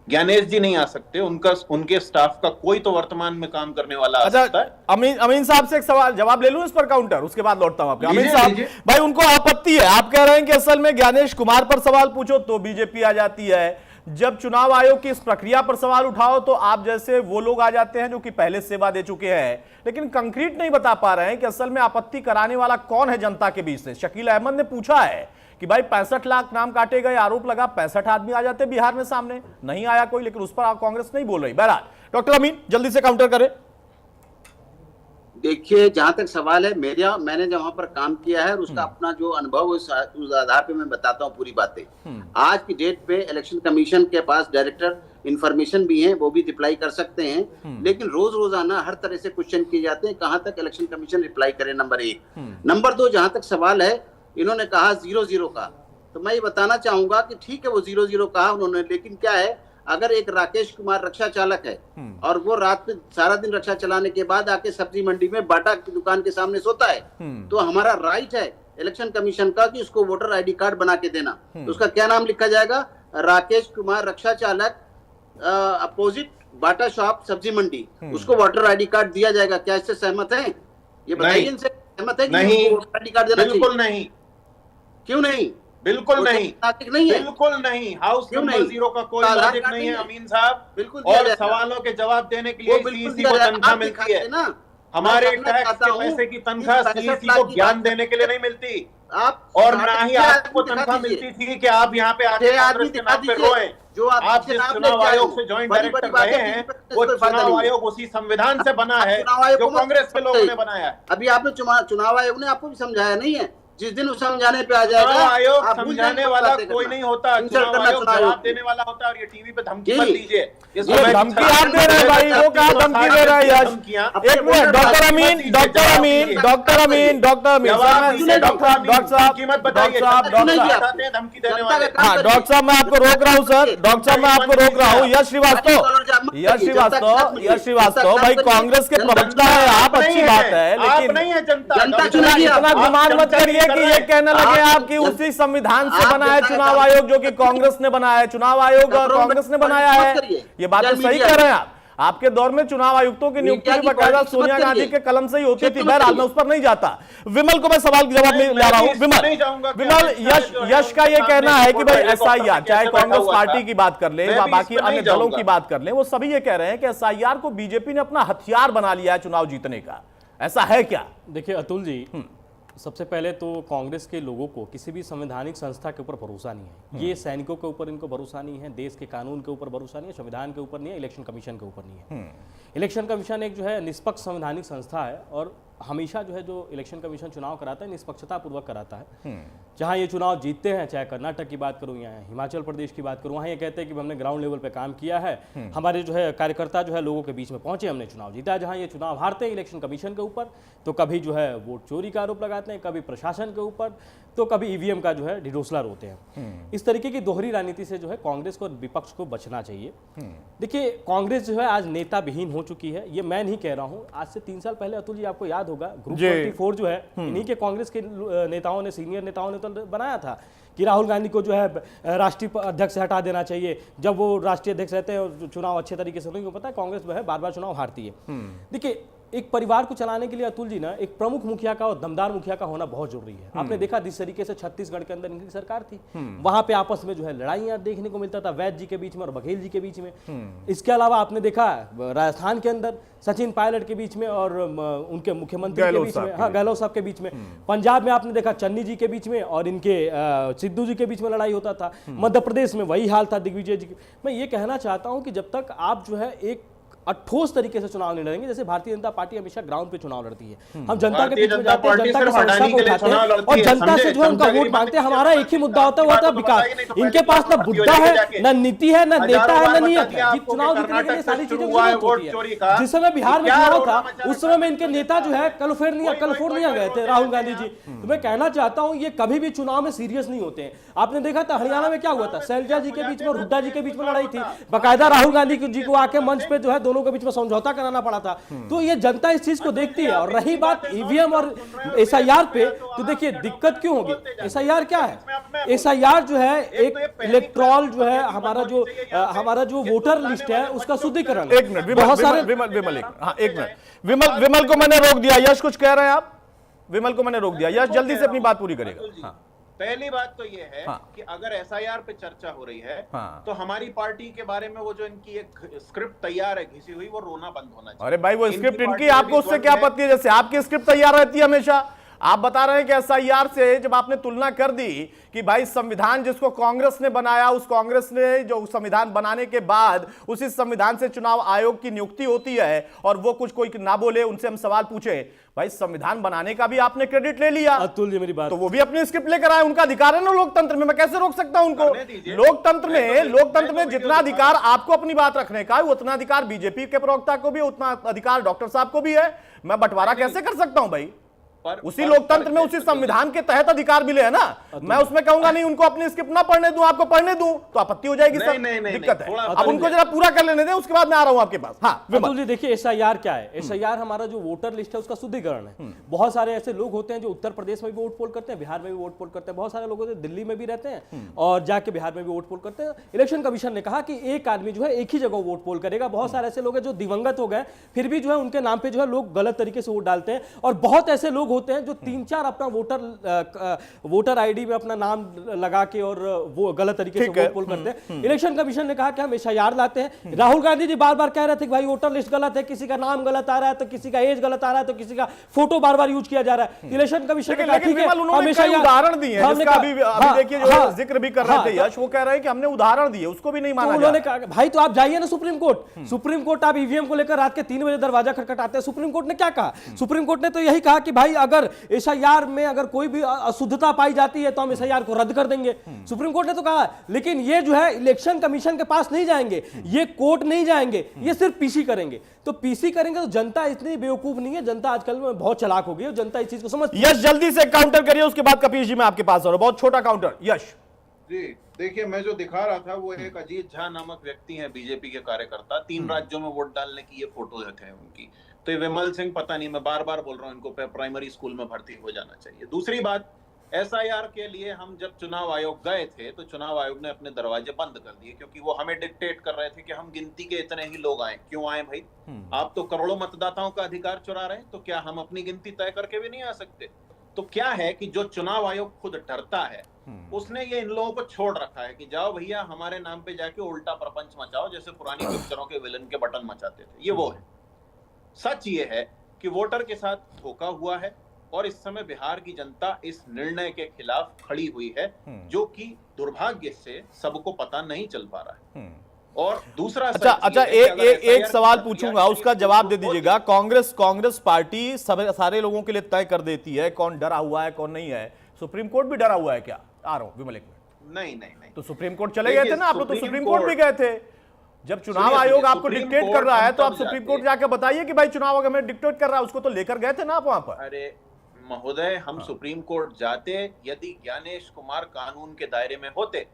ज्ञानेश जी नहीं आ सकते, उनके स्टाफ का कोई तो वर्तमान में काम करने वाला आ सकता है। अमीन साहब से एक सवाल जवाब ले लूं इस पर काउंटर, उसके बाद लौटता हूं आपके। अमीन लीजिए, साहब, लीजिए। भाई उनको आपत्ति है, आप कह रहे हैं कि असल में ज्ञानेश कुमार पर सवाल पूछो तो बीजेपी आ जाती है, जब चुनाव आयोग की इस प्रक्रिया पर सवाल उठाओ तो आप जैसे वो लोग आ जाते हैं जो कि पहले सेवा दे चुके हैं, लेकिन कंक्रीट नहीं बता पा रहे हैं कि असल में आपत्ति कराने वाला कौन है जनता के बीच से। शकील अहमद ने पूछा है कि भाई 65 लाख नाम काटे गए, आरोप लगा 65 आदमी आ जाते बिहार में सामने, नहीं आया कोई, लेकिन उस पर कांग्रेस नहीं बोल रही। बहरहाल डॉक्टर अमीन जल्दी से काउंटर करें। देखिए, जहां तक सवाल है, मैंने जहां पर काम किया है उसका अपना जो अनुभव उस आधार पे मैं बताता हूँ पूरी बातें। आज की डेट पे इलेक्शन कमीशन के पास डायरेक्टर इंफॉर्मेशन भी है, वो भी रिप्लाई कर सकते हैं, लेकिन रोजाना हर तरह से क्वेश्चन किए जाते हैं, कहां तक इलेक्शन कमीशन रिप्लाई करे, नंबर 1। नंबर 2, जहां तक सवाल है, इन्होंने कहा 0-0 का, तो मैं ये बताना चाहूंगा कि ठीक है वो 0-0 कहा उन्होंने, लेकिन क्या है, अगर एक राकेश कुमार रक्षा चालक है और वो रात में सारा दिन रक्षा चलाने के बाद आके सब्जी मंडी में बाटा की दुकान के सामने सोता है, तो हमारा राइट है इलेक्शन कमीशन का कि उसको वोटर आईडी कार्ड बना के देना। तो उसका क्या नाम लिखा जाएगा? राकेश कुमार रक्षा चालक, अपोजिट बाटा शॉप सब्जी मंडी, उसको वोटर आईडी कार्ड दिया जाएगा। क्या इससे सहमत है? ये बताइए, इनसे सहमत है कि नहीं, वोटर आईडी कार्ड देना चाहिए? बिल्कुल नहीं। क्यों नहीं? बिल्कुल नहीं, नहीं है, बिल्कुल नहीं। हाउस नंबर 0 का कोई लॉजिक नहीं है अमीन साहब। बिल्कुल। और सवालों के जवाब देने के लिए सीईसी को तनख्वाह मिलती है ना, हमारे टैक्स के पैसे की तनख्वाह सीईसी को ज्ञान देने के लिए नहीं मिलती। आप और ना ही आपको तनख्वाह मिलती थी कि आप यहाँ पे आके कांग्रेस के नाम पे रोएं। जो आप जिस चुनाव आयोग से ज्वाइंट डायरेक्टर रहे हैं, वो चुनाव आयोग उसी संविधान से बना है जो कांग्रेस के लोगों ने बनाया है। अभी आपने चुनाव आयोग ने आपको भी समझाया नहीं है? जिस दिन उस समझाने पे आ जाएगा, चुनाव आयोग समझाने वाला कोई नहीं होता, चुनाव आयोग जवाब देने वाला होता है। और ये टीवी पे धमकी मत दीजिए, धमकी आप दे रहे हैं भाई, वो क्या धमकी दे रहे हैं यश? एक मिनट, डॉक्टर अमीन धमकी देने वाले। हाँ डॉक्टर साहब मैं आपको रोक रहा हूँ सर, डॉक्टर साहब मैं आपको रोक रहा हूँ। यश श्रीवास्तव भाई कांग्रेस के प्रवक्ता है आप, अच्छी बात है, लेकिन नहीं है जनता इतना गुमान मत करिए कि ये कहने लगे आप कि उसी संविधान से बना है चुनाव आयोग जो कि कांग्रेस ने बनाया है। चुनाव आयोग और कांग्रेस ने बनाया है, ये बात तो सही कह रहे हैं आप। आपके दौर में चुनाव आयुक्तों की नियुक्ति बकायदा सोनिया गांधी के कलम से ही होती थी। बहरहाल मैं उस पर नहीं जाता। विमल को मैं सवाल का जवाब ले रहा हूं। विमल, यश का ये कहना है कि भाई एसआईआर, चाहे कांग्रेस पार्टी की बात कर ले या बाकी अन्य दलों की बात कर ले, वो सभी ये कह रहे हैं कि एसआईआर को बीजेपी ने अपना हथियार बना लिया है चुनाव जीतने का। ऐसा है क्या? देखिए अतुल जी, सबसे पहले तो कांग्रेस के लोगों को किसी भी संवैधानिक संस्था के ऊपर भरोसा नहीं है। ये सैनिकों के ऊपर इनको भरोसा नहीं है, देश के कानून के ऊपर भरोसा नहीं है, संविधान के ऊपर नहीं है, इलेक्शन कमीशन के ऊपर नहीं है। इलेक्शन कमीशन एक जो है निष्पक्ष संवैधानिक संस्था है और हमेशा जो है जो इलेक्शन कमीशन चुनाव कराता है निष्पक्षता पूर्वक कराता है। जहां ये चुनाव जीतते हैं, चाहे कर्नाटक की बात करूं या हिमाचल प्रदेश की बात करूं, वहां ये कहते हैं कि हमने ग्राउंड लेवल पे काम किया है, हमारे जो है कार्यकर्ता जो है लोगों के बीच में पहुंचे, हमने चुनाव जीता। जहां ये चुनाव हारते हैं इलेक्शन कमीशन के ऊपर, तो कभी जो है वोट चोरी का आरोप लगाते हैं, कभी प्रशासन के ऊपर, तो कभी ईवीएम का जो है ढिढोसला रोते हैं। इस तरीके की दोहरी राजनीति से जो है कांग्रेस को विपक्ष को बचना चाहिए। देखिए कांग्रेस जो है आज नेता विहीन हो चुकी है, ये मैं नहीं कह रहा हूं। आज से 3 साल पहले अतुल जी आपको याद होगा ग्रुप 24 जो है इन्हीं के कांग्रेस के नेताओं ने, सीनियर नेताओं ने तो बनाया था कि राहुल गांधी को जो है राष्ट्रीय अध्यक्ष से हटा देना चाहिए। जब वो राष्ट्रीय अध्यक्ष रहते हैं और चुनाव अच्छे तरीके से नहीं हो पाता, कांग्रेस जो है बार बार चुनाव हारती है। देखिए एक परिवार को चलाने के लिए अतुल जी ना एक प्रमुख मुखिया का और दमदार मुखिया का होना बहुत जरूरी है। आपने देखा जिस तरीके से छत्तीसगढ़ के अंदर इनकी सरकार थी, वहां पे आपस में जो है लड़ाइयां देखने को मिलता था, वैद्य जी के बीच में और बघेल जी के बीच में। इसके अलावा आपने देखा राजस्थान के अंदर सचिन पायलट के बीच में और उनके मुख्यमंत्री के बीच में, हाँ गहलोत साहब के बीच में। पंजाब में आपने देखा चन्नी जी के बीच में और इनके सिद्धू जी के बीच में लड़ाई होता था। मध्य प्रदेश में वही हाल था दिग्विजय जी। मैं ये कहना चाहता हूं कि जब तक आप जो है एक ठोस तरीके से चुनाव नहीं लड़ेंगे, जैसे भारतीय जनता पार्टी हमेशा ग्राउंड पे चुनाव लड़ती है। हम जनता के भारतीय बीच में जनता जाते हैं, पार्टी जनता की सिर्फ समस्या अडानी को के लिए उठाते हैं चुनाव लड़ती और है, जनता से समझे? जो है उनका समझे? वोट मांगते हैं। हमारा एक ही मुद्दा होता है, वो होता है विकास। तो इनके पास ना बुद्धा है, ना नीति है, ना नेता है, ना नियत है। चुनाव जीतने के लिए सारी चीजें की जरूरत होती है। जिस समय बिहार में चुनाव था उस समय में इनके नेता जो है कैलिफोर्निया गए थे, राहुल गांधी जी। तो मैं कहना चाहता हूं ये कभी भी चुनाव में सीरियस नहीं होते हैं। आपने देखा था हरियाणा में क्या हुआ था, शैलजा जी के बीच में, हुड्डा जी के बीच में लड़ाई थी, बाकायदा राहुल गांधी जी को आके मंच पे जो है दोनों के बीच में समझौता कराना पड़ा था। तो ये जनता इस चीज को देखती है। और रही बात ईवीएम और एसआईआर पे, तो देखिए दिक्कत क्यों होगी। एसआईआर क्या है? एसआईआर जो है एक इलेक्ट्रॉल जो है हमारा जो वोटर लिस्ट है उसका शुद्धिकरण। एक मिनट बहुत सारे विमल को मैंने रोक दिया। यश कुछ कह रहे हैं आप? विमल को मैंने रोक दिया। यश जल्दी से अपनी बात पूरी करेगा। हाँ। पहली बात तो ये है हाँ। कि अगर एसआईआर पे चर्चा हो रही है हाँ। तो हमारी पार्टी के बारे में वो जो इनकी एक स्क्रिप्ट तैयार है घिसी हुई, वो रोना बंद होना चाहिए। अरे भाई वो स्क्रिप्ट पार्टी इनकी, में आपको भी उससे द्वंद क्या है। आपत्ति है? जैसे आपकी स्क्रिप्ट तैयार रहती है हमेशा। आप बता रहे हैं कि एसआईआर से जब आपने तुलना कर दी कि भाई संविधान जिसको कांग्रेस ने बनाया, उस कांग्रेस ने जो संविधान बनाने के बाद उसी संविधान से चुनाव आयोग की नियुक्ति होती है और वो कुछ कोई ना बोले, उनसे हम सवाल पूछे, भाई संविधान बनाने का भी आपने क्रेडिट ले लिया। अतुल जी मेरी बात, तो वो भी अपनी स्क्रिप्ट लेकर आए, उनका अधिकार है ना लोकतंत्र में। मैं कैसे रोक सकता हूं उनको? लोकतंत्र में जितना अधिकार आपको अपनी बात रखने का है उतना अधिकार बीजेपी के प्रवक्ता को भी, उतना अधिकार डॉक्टर साहब को भी है। मैं बंटवारा कैसे कर सकता हूं भाई? उसी लोकतंत्र में उसी संविधान के तहत अधिकार मिले है ना। मैं उसमें कहूंगा नहीं उनको अपनी स्क्रिप्ट ना पढ़ने दूं, आपको पढ़ने दूं तो आपत्ति हो जाएगी। सर दिक्कत है। अब उनको जरा पूरा कर लेने दें, उसके बाद मैं आ रहा हूं आपके पास। हाँ अतुल जी देखिए एसआईआर क्या है? एसआईआर हमारा जो वोटर लिस्ट है उसका शुद्धिकरण है। बहुत सारे ऐसे लोग होते हैं जो उत्तर प्रदेश में भी वोट पोल करते हैं, बिहार में भी वोट पोल करते हैं। बहुत सारे लोग होते हैं दिल्ली में भी रहते हैं और जाके बिहार में भी वोट पोल करते हैं। इलेक्शन कमीशन ने कहा कि एक आदमी जो है एक ही जगह वोट पोल करेगा। बहुत सारे ऐसे लोग हैं जो दिवंगत हो गए फिर भी जो है उनके नाम पे जो है लोग गलत तरीके से वोट डालते हैं। और बहुत ऐसे लोग होते हैं जो 3-4 अपना वोटर आईडी में अपना नाम लगा के और वो गलत तरीके से वोट पोल करते हैं। इलेक्शन कमीशन ने कहा कि हम एसआईआर लाते हैं। राहुल गांधी जी बार बार कह रहे थे कि भाई वोटर लिस्ट गलत है, किसी का नाम गलत आ रहा है तो किसी का एज गलत आ रहा है तो किसी का फोटो बार बार यूज किया जा रहा है। इलेक्शन कमीशन ने कहा ठीक है, उन्होंने कई उदाहरण दिए हैं जिसका अभी देखिए जो जिक्र भी कर रहे थे यश, वो कह रहे हैं कि हमने उदाहरण दिए, उसको भी नहीं माना। उन्होंने कहा भाई तो आप जाइए ना सुप्रीम कोर्ट। सुप्रीम कोर्ट आप ईवीएम को लेकर रात के 3 बजे दरवाजा खटखटाते हैं। सुप्रीम कोर्ट ने क्या कहा? सुप्रीम कोर्ट ने तो यही कहा कि भाई अगर एसआईआर में अगर कोई भी अशुद्धता पाई जाती है तो हम एसआईआर को रद्द कर देंगे। सुप्रीम कोर्ट ने तो कहा। लेकिन ये जो है इलेक्शन कमीशन के पास नहीं जाएंगे, ये कोर्ट नहीं जाएंगे, ये सिर्फ पीसी करेंगे। तो पीसी करेंगे तो जनता इतनी बेवकूफ नहीं है, जनता आजकल में बहुत चालाक हो गई है, जनता इस चीज को समझती है। यश जल्दी से काउंटर करिए, उसके बाद कपीश जी मैं आपके पास आ रहा हूं। बहुत छोटा काउंटर। यश जी देखिए, मैं जो दिखा रहा था वो एक अजीत झा नामक व्यक्ति हैं, बीजेपी के कार्यकर्ता। 3 राज्यों में वोट डालने की ये फोटो है उनकी। तो ये विमल सिंह पता नहीं, मैं बार बार बोल रहा हूँ इनको प्राइमरी स्कूल में भर्ती हो जाना चाहिए। दूसरी बात, एसआईआर के लिए हम जब चुनाव आयोग गए थे तो चुनाव आयोग ने अपने दरवाजे बंद कर दिए, क्योंकि वो हमें डिक्टेट कर रहे थे कि हम गिनती के इतने ही लोग आए। क्यों आए भाई? आप तो करोड़ों मतदाताओं का अधिकार चुरा रहे हैं, तो क्या हम अपनी गिनती तय करके भी नहीं आ सकते? तो क्या है कि जो चुनाव आयोग खुद डरता है, उसने ये इन लोगों को छोड़ रखा है कि जाओ भैया हमारे नाम पे जाके उल्टा प्रपंच मचाओ, जैसे पुरानी पिक्चरों के विलन के बटन मचाते थे। ये वो है। सच ये है कि वोटर के साथ धोखा हुआ है और इस समय बिहार की जनता इस निर्णय के खिलाफ खड़ी हुई है, जो कि दुर्भाग्य से सबको पता नहीं चल पा रहा है। और दूसरा अच्छा एक सवाल पूछूंगा, उसका जवाब दे दीजिएगा। कांग्रेस पार्टी सारे लोगों के लिए तय कर देती है कौन डरा हुआ है कौन नहीं है। सुप्रीम कोर्ट भी डरा हुआ है क्या? आ रहा हूं विमल एक मिनट। नहीं तो सुप्रीम कोर्ट चले गए थे ना आप लोग, तो सुप्रीम कोर्ट भी गए थे। जब चुनाव आयोग आपको डिक्टेट कर रहा है तो आप सुप्रीम कोर्ट जाकर बताइए कि भाई चुनाव आयोग हमें डिक्टेट कर रहा है, उसको तो लेकर गए थे ना आप वहां पर। अरे महोदय, हम सुप्रीम कोर्ट जाते यदि ज्ञानेश कुमार कानून के दायरे में होते।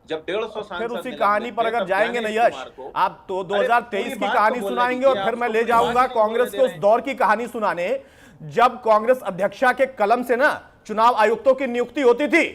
जब 150 सांसद फिर उसी कहानी पर अगर जाएंगे ना यश, आप तो 2023 की कहानी सुनाएंगे और फिर मैं ले जाऊंगा कांग्रेस के उस दौर की कहानी सुनाने जब कांग्रेस अध्यक्षा के कलम से ना चुनाव आयुक्तों की नियुक्ति होती थी।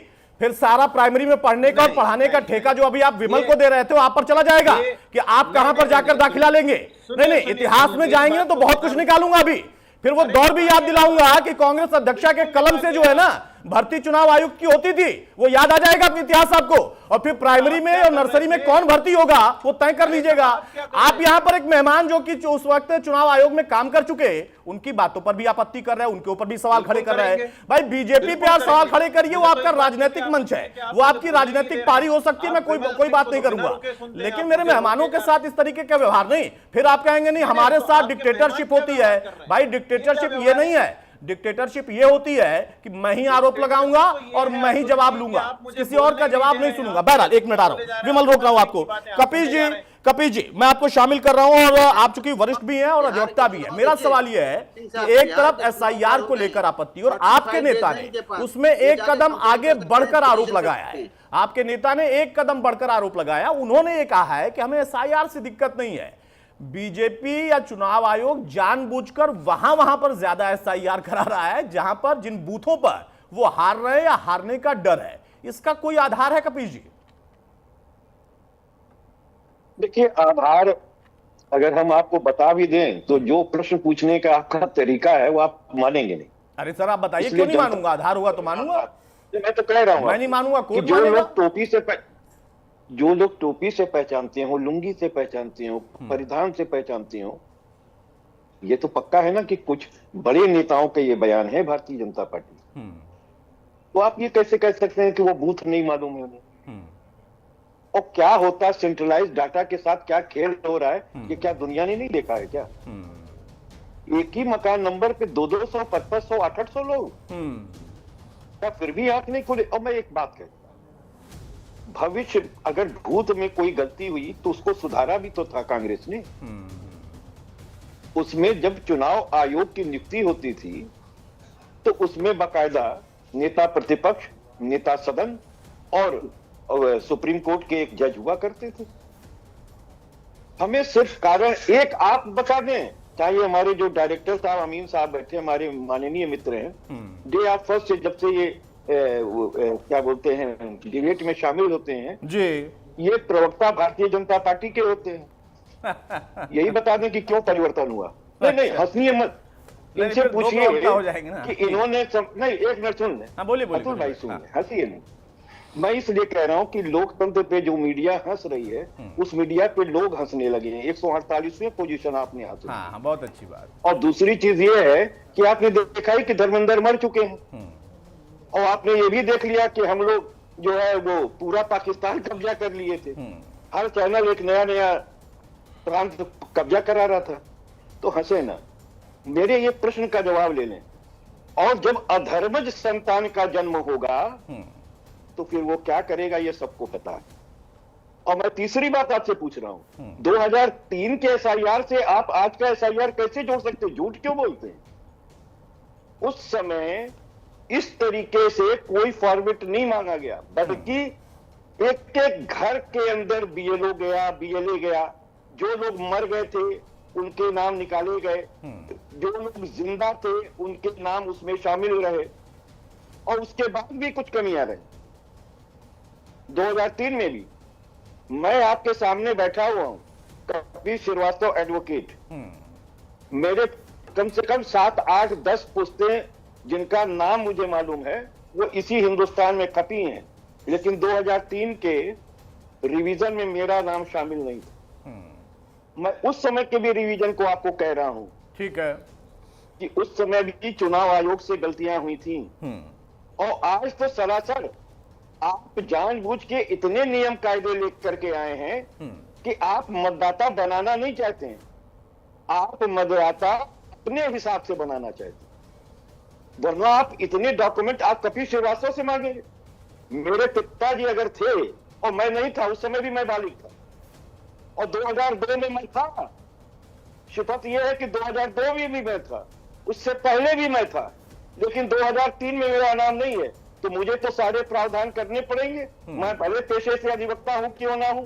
फिर सारा प्राइमरी में पढ़ने का और पढ़ाने का ठेका जो अभी आप विमल को दे रहे थे, आप पर चला जाएगा कि आप कहां पर जाकर दाखिला लेंगे। नहीं, इतिहास में जाएंगे ना तो बहुत कुछ निकालूंगा अभी। फिर वो दौर भी याद दिलाऊंगा कि कांग्रेस अध्यक्षा के कलम से जो है ना भर्ती चुनाव आयुक्त की होती थी, वो याद आ जाएगा इतिहास आपको। और फिर प्राइमरी में और नर्सरी में कौन भर्ती होगा वो तय कर लीजिएगा। आप यहां पर एक मेहमान जो कि उस वक्त चुनाव आयोग में काम कर चुके, उनकी बातों पर भी आपत्ति कर रहे हैं, उनके ऊपर भी सवाल खड़े कर रहे हैं। भाई बीजेपी पे आप सवाल खड़े करिए, वो आपका राजनीतिक मंच है, वो आपकी राजनीतिक पारी हो सकती है, मैं कोई बात नहीं करूंगा, लेकिन मेरे मेहमानों के साथ इस तरीके का व्यवहार नहीं। फिर आप कहेंगे नहीं हमारे साथ डिक्टेटरशिप होती है। भाई डिक्टेटरशिप ये नहीं है, डिक्टेटरशिप ये होती है कि मैं ही आरोप लगाऊंगा और मैं ही जवाब लूंगा, किसी और का जवाब नहीं सुनूंगा। बहरहाल एक मिनट आ रहा हूं, विमल रोक रहा हूं आपको। कपिल जी मैं आपको शामिल कर रहा हूं, और आप चूंकि वरिष्ठ भी हैं और अधिवक्ता भी हैं। मेरा सवाल यह है कि एक तरफ एसआईआर को लेकर आपत्ति, और आपके नेता ने उसमें एक कदम आगे बढ़कर आरोप लगाया है। आपके नेता ने एक कदम बढ़कर आरोप लगाया, उन्होंने ये कहा है कि हमें एसआईआर से दिक्कत नहीं है, बीजेपी या चुनाव आयोग जानबूझकर वहां पर ज्यादा एसआईआर करा रहा है जहां पर जिन बूथों पर वो हार रहे हैं या हारने का डर है। इसका कोई आधार है कपिल जी? देखिए, आधार अगर हम आपको बता भी दें तो जो प्रश्न पूछने का आपका तरीका है वो आप मानेंगे नहीं। अरे सर आप बताइए, क्यों नहीं मानूंगा? आधार हुआ तो मानूंगा। मैं तो कह रहा हूं, मैं नहीं मानूंगा, कोर्ट जो मानेगा। लोग टोपी से पहचानते हो, लुंगी से पहचानते हो, परिधान से पहचानते हो, ये तो पक्का है ना कि कुछ बड़े नेताओं के ये बयान है भारतीय जनता पार्टी। तो आप ये कैसे कह सकते हैं कि वो बूथ नहीं मालूम है उन्हें? और क्या होता है सेंट्रलाइज डाटा के साथ, क्या खेल हो रहा है, ये क्या दुनिया ने नहीं देखा है क्या? एक ही मकान नंबर पे 200, 500, 800 लोग, क्या फिर भी आंख नहीं खुले? और मैं एक बात कहता, भविष्य अगर भूत में कोई गलती हुई तो उसको सुधारा भी तो था कांग्रेस ने। उसमें जब चुनाव आयोग की नियुक्ति होती थी तो उसमें बाकायदा नेता प्रतिपक्ष, नेता सदन और सुप्रीम कोर्ट के एक जज हुआ करते थे। हमें सिर्फ कारण एक आप बता दें, चाहे हमारे जो डायरेक्टर साहब अमीन साहब बैठे, हमारे माननीय मित्र हैं, डे ऑफ फर्स्ट से जब से ये क्या बोलते हैं डिबेट में शामिल होते हैं जी, ये प्रवक्ता भारतीय जनता पार्टी के होते हैं। यही बता दें कि क्यों परिवर्तन हुआ। नहीं हंसिए मत, इनसे पूछिए कि इन्होंने नहीं, एक मिनट सुन लें, बोलिए अतुल भाई सुन लें, हंसिए नहीं। मैं इसलिए कह रहा हूं कि लोकतंत्र पे जो मीडिया हंस रही है, उस मीडिया पे लोग हंसने लगे हैं। 148वें पोजीशन आपने हासिल की। बहुत अच्छी बात। और दूसरी चीज ये है कि आपने देखा ही कि धर्मेंद्र मर चुके हैं, और आपने ये भी देख लिया कि हम लोग जो है वो पूरा पाकिस्तान कब्जा कर लिए थे। हर चैनल एक नया प्रांत कब्जा करा रहा था। तो हंसे ना, मेरे ये प्रश्न का जवाब ले लें। और जब अधर्मज संतान का जन्म होगा तो फिर वो क्या करेगा ये सबको पता है। और मैं तीसरी बात आपसे पूछ रहा हूं, 2003 के एसआईआर से आप आज का एसआईआर कैसे जोड़ सकते हैं? झूठ क्यों बोलते हैं? उस समय इस तरीके से कोई फॉर्मेट नहीं मांगा गया, बल्कि एक एक घर के अंदर बीएलओ गया, बीएलए गया, जो लोग मर गए थे उनके नाम निकाले गए, जो लोग जिंदा थे उनके नाम उसमें शामिल रहे, और उसके बाद भी कुछ कमियां रही। 2003 में भी मैं आपके सामने बैठा हुआ हूं, कपिल श्रीवास्तव एडवोकेट, मेरे कम से कम 7, 8, 10 पुश्तें जिनका नाम मुझे मालूम है वो इसी हिंदुस्तान में खपी हैं, लेकिन 2003 के रिवीजन में मेरा नाम शामिल नहीं था। मैं उस समय के भी रिवीजन को आपको कह रहा हूं, ठीक है, कि उस समय भी चुनाव आयोग से गलतियां हुई थी। और आज तो सरासर आप जानबूझ के इतने नियम कायदे लेकर के आए हैं कि आप मतदाता बनाना नहीं चाहते हैं, आप मतदाता अपने हिसाब से बनाना चाहते हैं। वरना आप इतने डॉक्यूमेंट आप कपिल श्रीवास्तव से मांगे। मेरे पिताजी अगर थे और मैं नहीं था, उस समय भी मैं बालिग था, और 2002 में मैं था। शपथ यह है कि 2002 में भी मैं था, उससे पहले भी मैं था, लेकिन 2003 में मेरा नाम नहीं है, तो मुझे तो सारे प्रावधान करने पड़ेंगे। मैं भले पेशे से अधिवक्ता हूं क्यों ना हूं,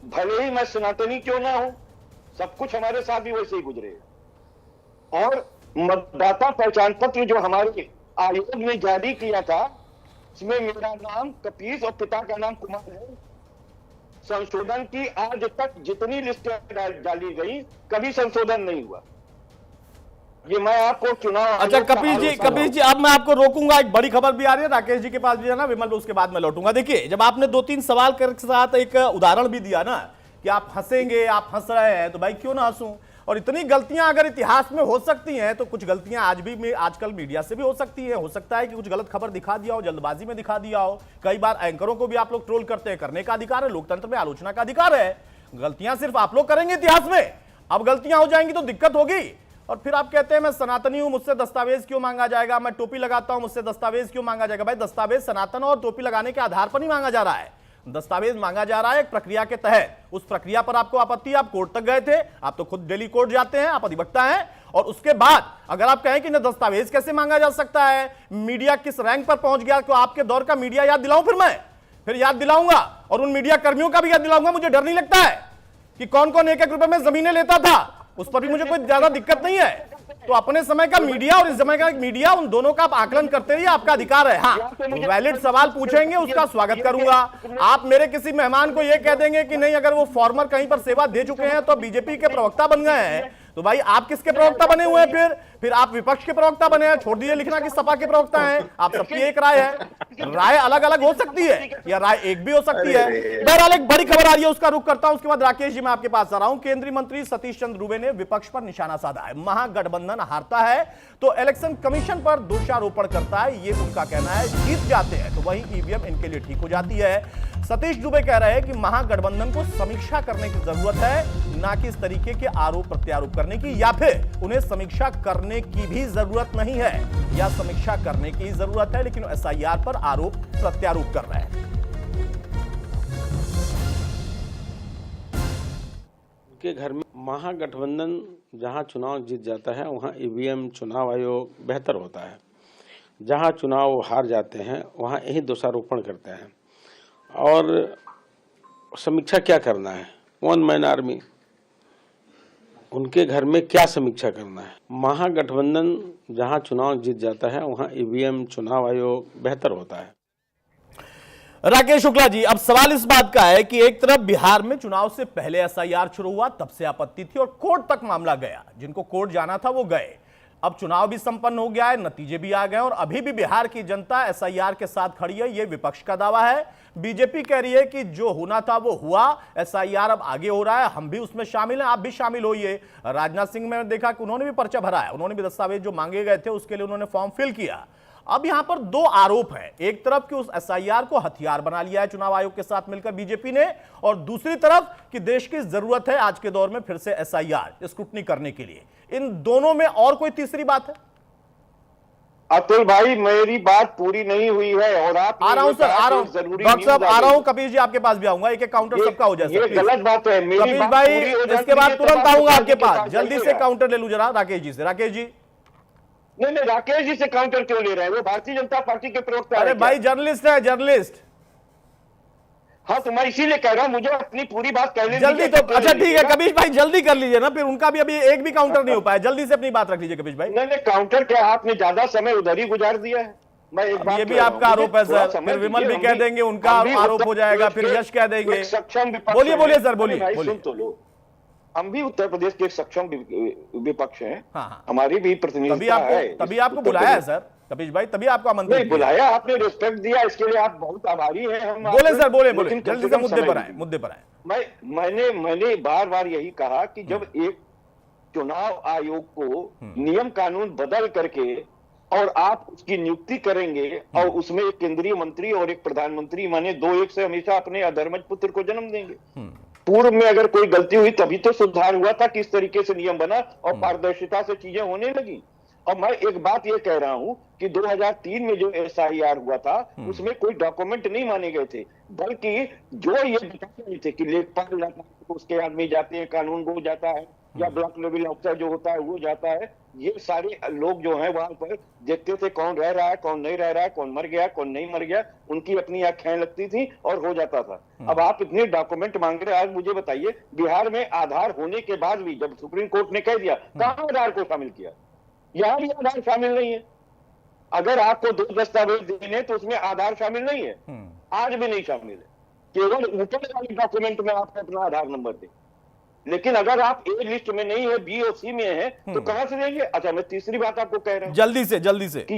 भले ही मैं सनातनी क्यों ना हूं, सब कुछ हमारे साथ भी वैसे ही गुजरेगा। और मतदाता पहचान पत्र जो हमारे आयोग ने जारी किया था, इसमें मेरा नाम कपीस और पिता का नाम कुमार है। संशोधन की आज तक जितनी लिस्टें डाली गई, कभी संशोधन नहीं हुआ। ये मैं आपको चुनाव अच्छा आयोग का कपिल जी अब मैं आपको रोकूंगा, एक बड़ी खबर भी आ रही है, राकेश जी के पास भी है ना, विमल, उसके बाद मैं लौटूंगा। देखिए, जब आपने 2-3 सवाल के साथ एक उदाहरण भी दिया ना कि आप हंसेंगे, आप हंस रहे हैं, तो भाई क्यों ना हंसूं। और इतनी गलतियां अगर इतिहास में हो सकती हैं तो कुछ गलतियां आज भी आजकल मीडिया से भी हो सकती है। हो सकता है कि कुछ गलत खबर दिखा दिया हो, जल्दबाजी में दिखा दिया हो। कई बार एंकरों को भी आप लोग ट्रोल करते हैं, करने का अधिकार है, लोकतंत्र में आलोचना का अधिकार है। गलतियां सिर्फ आप लोग करेंगे इतिहास में, अब गलतियां हो जाएंगी तो दिक्कत होगी। और फिर आप कहते हैं मैं सनातनी हूं, मुझसे दस्तावेज क्यों मांगा जाएगा, मैं टोपी लगाता हूं, मुझसे दस्तावेज क्यों मांगा जाएगा। भाई दस्तावेज सनातन और टोपी लगाने के आधार पर नहीं मांगा जा रहा है, दस्तावेज मांगा जा रहा है एक प्रक्रिया के तहत। उस प्रक्रिया पर आपको आपत्ति, आप कोर्ट तक गए थे, आप तो खुद दिल्ली कोर्ट जाते हैं, आप अधिवक्ता हैं। और उसके बाद अगर आप कहें कि दस्तावेज कैसे मांगा जा सकता है, मीडिया किस रैंक पर पहुंच गया, तो आपके दौर का मीडिया याद दिलाऊं, फिर याद दिलाऊंगा, और उन मीडिया कर्मियों का भी याद दिलाऊंगा। मुझे डर नहीं लगता है कि कौन कौन 1-1 रुपए में जमीनें लेता था, उस पर भी मुझे कोई ज्यादा दिक्कत नहीं है। तो अपने समय का मीडिया और इस समय का मीडिया, उन दोनों का आप आकलन करते रहिए, आपका अधिकार है। हाँ, वैलिड सवाल पूछेंगे, उसका स्वागत करूंगा। आप मेरे किसी मेहमान को यह कह देंगे कि नहीं, अगर वो फॉर्मर कहीं पर सेवा दे चुके हैं तो बीजेपी के प्रवक्ता बन गए हैं, तो भाई आप किसके प्रवक्ता बने हुए हैं? फिर आप विपक्ष के प्रवक्ता बने हैं। छोड़ दीजिए लिखना कि सपा के प्रवक्ता हैं। आप सबकी एक राय है, राय अलग अलग हो सकती है या राय एक भी हो सकती है। बहरहाल एक बड़ी खबर आ रही है, उसका रुख करता हूं, उसके बाद राकेश जी मैं आपके पास आ रहा हूं। केंद्रीय मंत्री सतीश चंद्र दुबे ने विपक्ष पर निशाना साधा है। महागठबंधन हारता है तो इलेक्शन कमीशन पर दोषारोपण करता है, ये उनका कहना है। जीत जाते हैं तो वही ईवीएम इनके लिए ठीक हो जाती है। सतीश दुबे कह रहे हैं कि महागठबंधन को समीक्षा करने की जरूरत है, ना कि इस तरीके के आरोप प्रत्यारोप करने की, या फिर उन्हें समीक्षा करने की भी जरूरत नहीं है, या समीक्षा करने की जरूरत है लेकिन एसआईआर पर आरोप प्रत्यारोप कर रहे हैं। उनके घर में महागठबंधन जहां चुनाव जीत जाता है वहां ईवीएम, चुनाव आयोग बेहतर होता है। जहां चुनाव हार जाते हैं वहां यही दोषारोपण करते हैं। और समीक्षा क्या करना है, 1 मैन आर्मी, उनके घर में क्या समीक्षा करना है। महागठबंधन जहां चुनाव जीत जाता है वहां ईवीएम, चुनाव आयोग बेहतर होता है। राकेश शुक्ला जी, अब सवाल इस बात का है कि एक तरफ बिहार में चुनाव से पहले एसआईआर शुरू हुआ, तब से आपत्ति थी और कोर्ट तक मामला गया, जिनको कोर्ट जाना था वो गए। अब चुनाव भी संपन्न हो गया है, नतीजे भी आ गए और अभी भी बिहार की जनता एसआईआर के साथ खड़ी है, ये विपक्ष का दावा है। बीजेपी कह रही है कि जो होना था वो हुआ, एसआईआर अब आगे हो रहा है, हम भी उसमें शामिल हैं, आप भी शामिल होइए। राजनाथ सिंह ने देखा कि उन्होंने भी पर्चा भरा है, उन्होंने भी दस्तावेज जो मांगे गए थे उसके लिए उन्होंने फॉर्म फिल किया। अब यहां पर 2 आरोप हैं, एक तरफ कि उस एसआईआर को हथियार बना लिया है चुनाव आयोग के साथ मिलकर बीजेपी ने, और दूसरी तरफ कि देश की जरूरत है आज के दौर में फिर से एसआईआर स्क्रूटनी करने के लिए। इन दोनों में और कोई तीसरी बात है? अतुल भाई, मेरी बात पूरी नहीं हुई है और आप आ रहा हूं सर, आ रहा हूं डॉक्टर साहब, आ रहा हूं। कपिल जी आपके पास भी आऊंगा, एक काउंटर सबका हो जाए। ये गलत बात है मेरी कपिल बात भाई, इसके बाद तुरंत आऊंगा आपके पास, जल्दी से काउंटर ले लूं जरा राकेश जी से। राकेश जी, नहीं, राकेश जी से काउंटर क्यों ले रहे हैं? वो भारतीय जनता पार्टी के प्रवक्ता। अरे भाई जर्नलिस्ट है, जर्नलिस्ट। हाँ, तो मैं इसीलिए कह रहा हूं, मुझे अपनी पूरी बात कहने जल्दी तो अच्छा ठीक है कपिश भाई, जल्दी कर लीजिए ना, फिर उनका भी अभी एक भी काउंटर नहीं हो पाया, जल्दी से अपनी बात रख लीजिए कपिश भाई। नहीं, काउंटर क्या, आपने ज्यादा समय उधर ही गुजार दिया है। मैं एक बात ये भी आपका आरोप है सर, फिर विमल भी कह देंगे उनका आरोप हो जाएगा, फिर यश कह देंगे। बोलिए बोलिए सर, बोलिए। सुन तो लो, हम भी उत्तर प्रदेश के एक सक्षम विपक्ष हैं। हाँ। हमारी भी प्रतिनिधित्व है। तभी आपको बुलाया है सर कपिश भाई, तभी आपको आमंत्रित नहीं बुलाया, आपने रिस्पेक्ट दिया, इसके लिए आप बहुत आभारी हैं। हम बोले सर, बोले जल्दी से मुद्दे पर आए, मुद्दे पर आए। मैंने बार बार यही कहा कि जब एक चुनाव आयोग को नियम कानून बदल करके और आप उसकी नियुक्ति करेंगे और उसमें एक केंद्रीय मंत्री और एक प्रधानमंत्री, माने 2-1 से हमेशा अपने अधर्मज पुत्र को जन्म देंगे। पूर्व में अगर कोई गलती हुई तभी तो सुधार हुआ था, किस तरीके से नियम बना और पारदर्शिता से चीजें होने लगी। और मैं एक बात ये कह रहा हूं कि 2003 में जो एसआईआर हुआ था उसमें कोई डॉक्यूमेंट नहीं माने गए थे, बल्कि जो ये बताते नहीं थे कि लेखपाल उसके आदमी जाते हैं, कानून वो जाता है, या ब्लॉक लेवल अफसर जो होता है वो जाता है। ये सारे लोग जो हैं वहां पर देखते थे कौन रह रहा है, कौन नहीं रह रहा है, कौन मर गया, कौन नहीं मर गया, उनकी अपनी आंखें लगती थी और हो जाता था। अब आप इतने डॉक्यूमेंट मांग रहे हैं। आज मुझे बताइए, बिहार में आधार होने के बाद भी जब सुप्रीम कोर्ट ने कह दिया, कहां आधार को शामिल किया? यहां भी आधार शामिल नहीं है। अगर आपको 2 दस्तावेज देने तो उसमें आधार शामिल नहीं है, आज भी नहीं शामिल है। केवल ऊपर वाले डॉक्यूमेंट में आपको अपना आधार नंबर दे, लेकिन अगर आप ए लिस्ट में नहीं है, बी और सी में है, तो कहां से देंगे? अच्छा, मैं तीसरी बात आपको कह रहा हूं, जल्दी से कि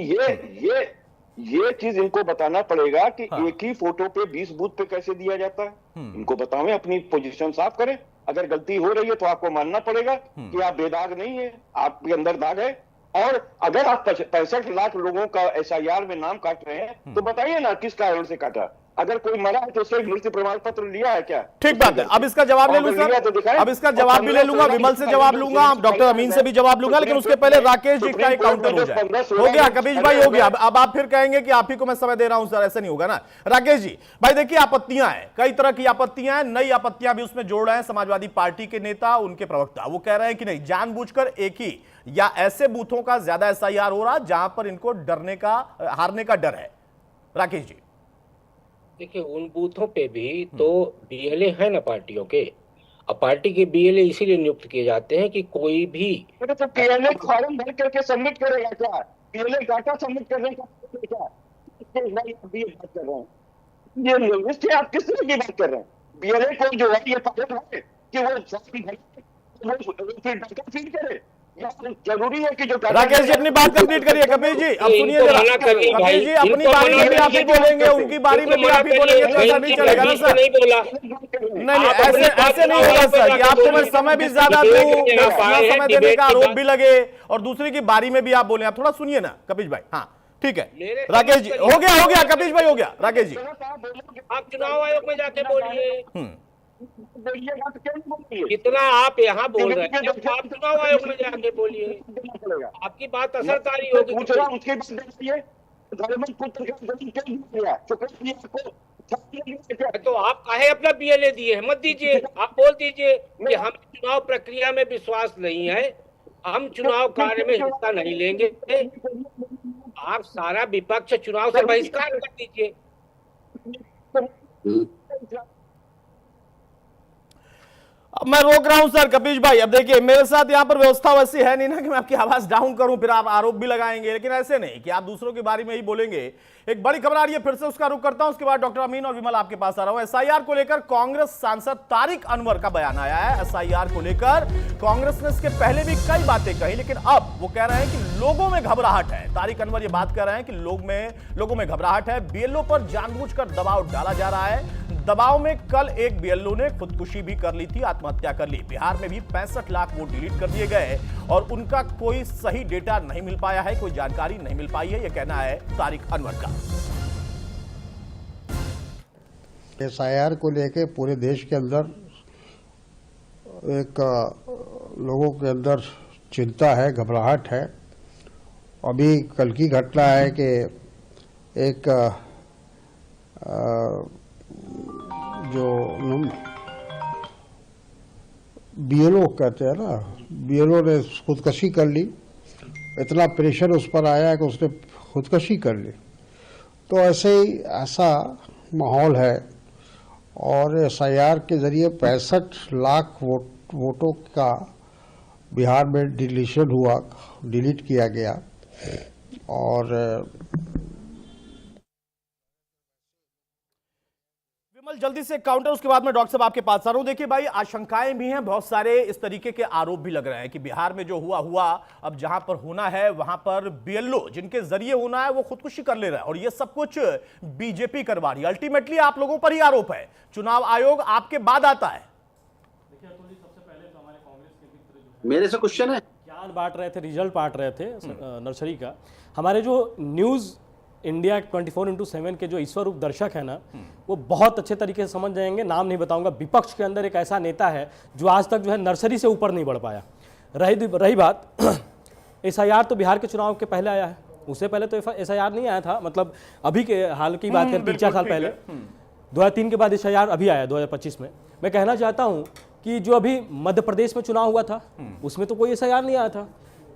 ये चीज इनको बताना पड़ेगा कि एक ही फोटो पे 20 बूथ पे कैसे दिया जाता है। इनको बताओ, अपनी पोजीशन साफ करें। अगर गलती हो रही है तो आपको मानना पड़ेगा कि आप बेदाग नहीं है, आपके अंदर दाग है। और अगर आप 65 लाख लोगों का SIR में नाम काट रहे हैं तो बताइए ना किस कारण से काटा। अगर कोई मरा है तो उससे मृत्यु प्रमाण पत्र लिया है क्या? ठीक बात है। अब इसका जवाब ले लूं सर, अब इसका जवाब भी ले लूंगा, विमल से जवाब लूंगा, डॉक्टर अमीन से भी जवाब लूंगा, लेकिन उसके पहले राकेश जी का एक काउंटर हो जाए। हो गया कपीश भाई, हो गया। अब आप फिर कहेंगे कि आप ही को मैं समय दे रहा हूं सर, ऐसा नहीं होगा ना। राकेश जी भाई देखिए, आपत्तियां हैं, कई तरह की आपत्तियां हैं, नई आपत्तियां भी उसमें जोड़ रहे हैं समाजवादी पार्टी के नेता, उनके प्रवक्ता। वो कह रहे हैं कि नहीं, जानबूझकर एक ही या ऐसे बूथों का ज्यादा SIR हो रहा जहां पर इनको डरने का, हारने का डर है। राकेश जी देखिए, उन बूथों पे भी तो BLA है ना पार्टियों के। अब पार्टी के BLA इसीलिए नियुक्त किए जाते हैं कि कोई भी तो PLA फॉर्म भर करके सबमिट करेगा क्या? PLA डाटा सबमिट करने का क्या? बात कर रहे हैं ये आप किस तरह की बात कर रहे हैं? BLA को जो है ये पागल है कि वो डाटा फीड करे। जरूरी है कि जो राकेश जी अपनी बात कंप्लीट करिए। कपिल जी अब सुनिए जरा, कपिल जी अपनी बारी में भी आप ही बोलेंगे, उनकी बारी में भी आप ही बोलेंगे, तो ऐसा नहीं चलेगा ना सर। नहीं, ऐसे नहीं होगा सर, कि आपको मैं समय भी ज्यादा दूं, समय देने का आरोप भी लगे और दूसरी की बारी में भी आप बोले। आप थोड़ा सुनिए ना कपिल भाई। हाँ ठीक है राकेश जी, हो गया कपिल भाई, हो गया। राकेश जी आप चुनाव आयोग में जाके बोलिए, कितना आप यहाँ बोल रहे हैं, आप चुनाव आयोग में जाके बोलिए, आपकी बात असरकारी होगी। तो आप काहे अपना BLA दिए है? मत दीजिए, आप बोल दीजिए कि हम चुनाव प्रक्रिया में विश्वास नहीं है, हम चुनाव कार्य में हिस्सा नहीं लेंगे। आप सारा विपक्ष चुनाव से बहिष्कार कर दीजिए। अब मैं रोक रहा हूं सर कपीश भाई। अब देखिए मेरे साथ यहां पर व्यवस्था वैसी है नहीं ना कि मैं आपकी आवाज डाउन करूं, फिर आप आरोप भी लगाएंगे, लेकिन ऐसे नहीं कि आप दूसरों के बारे में ही बोलेंगे। एक बड़ी खबर आ रही है, फिर से उसका रुख करता हूं, उसके बाद डॉक्टर अमीन और विमल आपके पास आ रहा हूं। SIR को लेकर कांग्रेस सांसद तारिक अनवर का बयान आया है। SIR को लेकर कांग्रेस ने इसके पहले भी कई बातें कही, लेकिन अब वो कह रहे हैं कि लोगों में घबराहट है। तारिक अनवर ये बात कर रहे हैं कि लोगों में घबराहट है, BLO पर जानबूझकर दबाव डाला जा रहा है। दबाव में कल एक BLO ने खुदकुशी भी कर ली थी, आत्महत्या कर ली। बिहार में भी 65 लाख वोट डिलीट कर दिए गए और उनका कोई सही डेटा नहीं मिल पाया है, कोई जानकारी नहीं मिल पाई है, यह कहना है तारिक अनवर का। SIR को लेके पूरे देश के अंदर एक लोगों के अंदर चिंता है, घबराहट है। अभी कल की घटना है कि एक जो BLO कहते हैं ना, BLO ने खुदकशी कर ली। इतना प्रेशर उस पर आया कि उसने खुदकशी कर ली। तो ऐसा माहौल है और SIR के जरिए 65 लाख वोटों का बिहार में डिलीट किया गया। और जल्दी से काउंटर, उसके बाद में डॉक्टर साहब आपके पास आ रहा हूं। देखिए भाई, आशंकाएं भी हैं, बहुत सारे इस तरीके के आरोप भी लग रहे हैं कि बिहार में जो हुआ, अब जहां पर होना है वहां पर BLO जिनके जरिए होना है वो खुदकुशी कर ले रहा है और ये सब कुछ बीजेपी करवा रही है। अल्टीमेटली आप लोगों पर ही आरोप है, चुनाव आयोग आपके बाद आता है। मेरे से क्वेश्चन है, ज्ञान बांट रहे थे, रिजल्ट बांट रहे थे नर्सरी का। हमारे जो न्यूज़ इंडिया 24/7 के जो ईश्वर दर्शक है ना, वो बहुत अच्छे तरीके से समझ जाएंगे। नाम नहीं बताऊंगा। विपक्ष के अंदर एक ऐसा नेता है जो आज तक जो है नर्सरी से ऊपर नहीं बढ़ पाया। रही बात SIR तो बिहार के चुनाव के पहले आया है, उससे पहले तो SIR नहीं आया था। मतलब अभी के हाल की बात करें 3-4 साल पहले, 2003 के बाद SIR अभी आया 2025 में। मैं कहना चाहता हूँ कि जो अभी मध्य प्रदेश में चुनाव हुआ था उसमें तो कोई SIR नहीं आया था।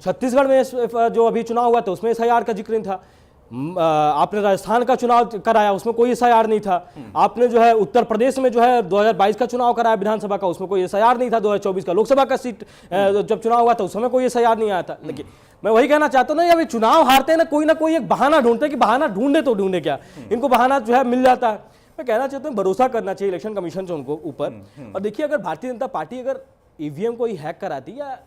छत्तीसगढ़ में जो अभी चुनाव हुआ था उसमें SIR का जिक्र नहीं था। आपने राजस्थान का चुनाव कराया, उसमें कोई SIR नहीं था। आपने जो है उत्तर प्रदेश में जो है 2022 का चुनाव कराया विधानसभा का, उसमें कोई SIR नहीं था। 2024 का लोकसभा का सीट जब चुनाव हुआ था उस समय कोई SIR नहीं आया था। लेकिन मैं वही कहना चाहता हूँ ना, अभी चुनाव हारते हैं ना कोई एक बहाना ढूंढते हैं कि बहाना ढूंढे तो ढूंढे क्या, इनको बहाना जो है मिल जाता है। मैं कहना चाहता हूँ भरोसा करना चाहिए इलेक्शन कमीशन से उनको ऊपर। और देखिए, अगर भारतीय जनता पार्टी अगर ईवीएम को ही हैक कराती या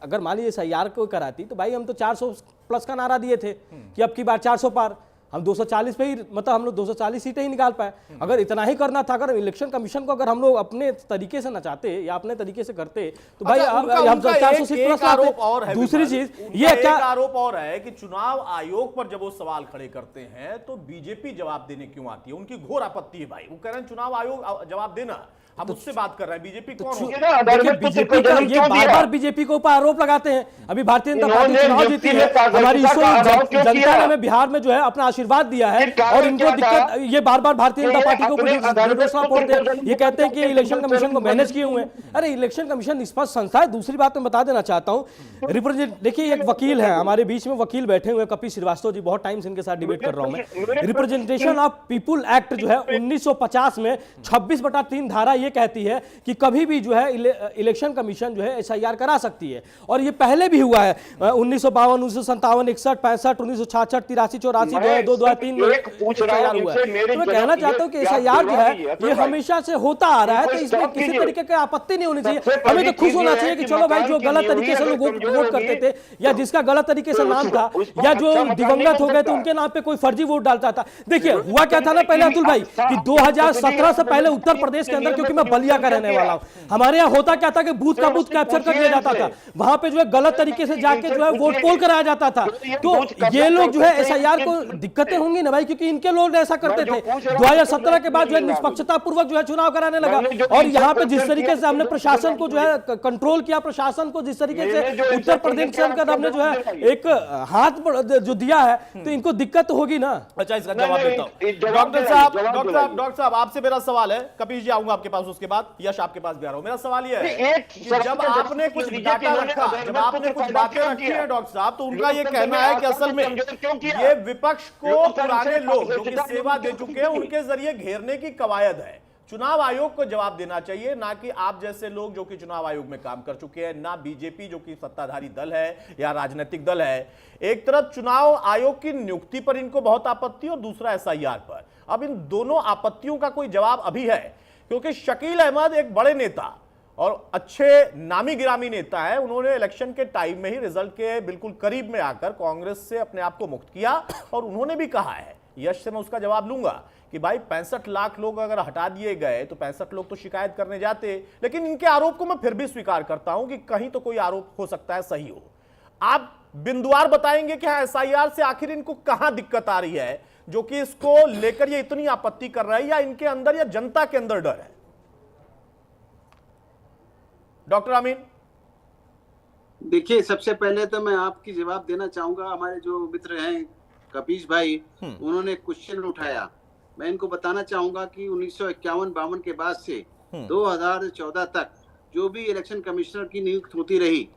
अगर मान लीजिए SIR को कराती तो भाई हम तो 400 प्लस का नारा दिए थे कि अब की बार 400 पार, हम 240 पे ही मतलब हम लोग 240 सीटें ही निकाल पाए। अगर इतना ही करना था, अगर इलेक्शन कमीशन को अगर हम लोग अपने तरीके से नचाते या अपने तरीके से करते तो भाई हम 400 सीट प्लस आरोप और है। दूसरी चीज ये क्या आरोप और है कि चुनाव आयोग पर जब वो सवाल खड़े करते हैं तो बीजेपी जवाब देने क्यों आती है? उनकी घोर आपत्ति है भाई, वो कह रहे हैं चुनाव आयोग जवाब देना, हम उससे बात कर रहे हैं। बीजेपी कौन देखिए बीजेपी का ये बार-बार बीजेपी के ऊपर आरोप लगाते हैं। अभी भारतीय जनता पार्टी चुनाव जीती है, हमारी जनता ने हमें बिहार में जो है अपना आशीर्वाद दिया है और इनको दिक्कत ये बार-बार भारतीय जनता पार्टी को पोड़ते हैं। ये कहते हैं कि इलेक्शन कमीशन को मैनेज किए हुए हैं। अरे इलेक्शन कमीशन निष्पक्ष संस्था है। दूसरी बात मैं बता देना चाहता हूँ, देखिए एक वकील है हमारे बीच में, वकील बैठे हुए कपिल श्रीवास्तव जी, बहुत टाइम से इनके साथ डिबेट कर रहा हूँ मैं। रिप्रेजेंटेशन ऑफ पीपुल एक्ट जो है 1950 में 26/3 धारा ये कहती है कि कभी भी जो है इलेक्शन कमीशन जो है SIR करा सकती है और ये पहले भी हुआ है 1952, 1957, 61, 65, 1966, 83, 84, 2003 में SIR हुआ है। तो मैं कहना चाहता हूं कि SIR जो है ये हमेशा से होता आ रहा है, तो इसमें किसी तरीके की आपत्ति नहीं होनी चाहिए। हमें तो खुश होना चाहिए कि चलो भाई जो गलत तरीके से लोग वोट करते थे या जिसका गलत तरीके से नाम था या जो दिवंगत हो गए थे उनके नाम पे कोई फर्जी वोट डालता था। देखिए हुआ क्या था ना पहले अतुल भाई कि 2017 से पहले उत्तर प्रदेश के अंदर, क्योंकि मैं बलिया का रहने वाला हूं, हमारे यहाँ होता क्या था कि बूथ का बूथ कैप्चर कर लिया जाता था, वहां पे जो है गलत तरीके से जाके जो है वोट पोल कराया जाता था। तो ये लोग जो है SIR को दिक्कतें होंगी ना भाई, क्योंकि इनके लोग ऐसा करते थे। 2017 के बाद जो है निष्पक्षता पूर्वक जो है चुनाव कराने लगा और यहाँ पे जिस तरीके से हमने प्रशासन को जो है कंट्रोल किया, प्रशासन को जिस तरीके से उत्तर प्रदेश सरकार हमने जो है एक हाथ जो दिया है, तो इनको दिक्कत होगी ना। अच्छा इसका जवाब देता हूं। डॉक्टर साहब आपसे मेरा सवाल है, कपीश जी आऊंगा आपके पास, उसके बाद यश आपके पास भी आ रहा हूं। मेरा सवाल यह है कि जब आपने कुछ डाटा रखा, जब आपने कुछ बातें रखी है डॉक्टर साहब, तो उनका ये कहना है कि असल में ये विपक्ष को पुराने लोग जो कि सेवा दे चुके हैं उनके जरिए घेरने की कवायद है। चुनाव आयोग को जवाब देना चाहिए, ना कि आप जैसे लोग जो कि चुनाव आयोग में काम कर चुके हैं, ना बीजेपी जो कि सत्ताधारी दल है या राजनीतिक दल है। एक तरफ चुनाव आयोग की नियुक्ति पर इनको बहुत आपत्ति और दूसरा SIR पर। अब इन दोनों आपत्तियों का कोई जवाब अभी है? क्योंकि शकील अहमद एक बड़े नेता और अच्छे नामी गिरामी नेता है, उन्होंने इलेक्शन के टाइम में ही रिजल्ट के बिल्कुल करीब में आकर कांग्रेस से अपने आप को मुक्त किया और उन्होंने भी कहा है, यश से मैं उसका जवाब लूंगा कि भाई 65 लाख लोग अगर हटा दिए गए तो 65 लोग तो शिकायत करने जाते। लेकिन इनके आरोप को मैं फिर भी स्वीकार करता हूं कि कहीं तो कोई आरोप हो सकता है सही हो। आप बिंदुवार बताएंगे कि SIR से आखिर इनको कहां दिक्कत आ रही है जो कि इसको लेकर ये इतनी आपत्ति कर रहा है, या इनके अंदर या जनता के अंदर डर है? डॉक्टर अमीन, देखिए सबसे पहले तो मैं आपकी जवाब देना चाहूंगा। हमारे जो मित्र हैं कपीश भाई, उन्होंने क्वेश्चन उठाया। मैं इनको बताना चाहूंगा कि 1951-52 के बाद से 2014 तक जो भी इलेक्शन कमिश्नर की नियुक्ति होती रही,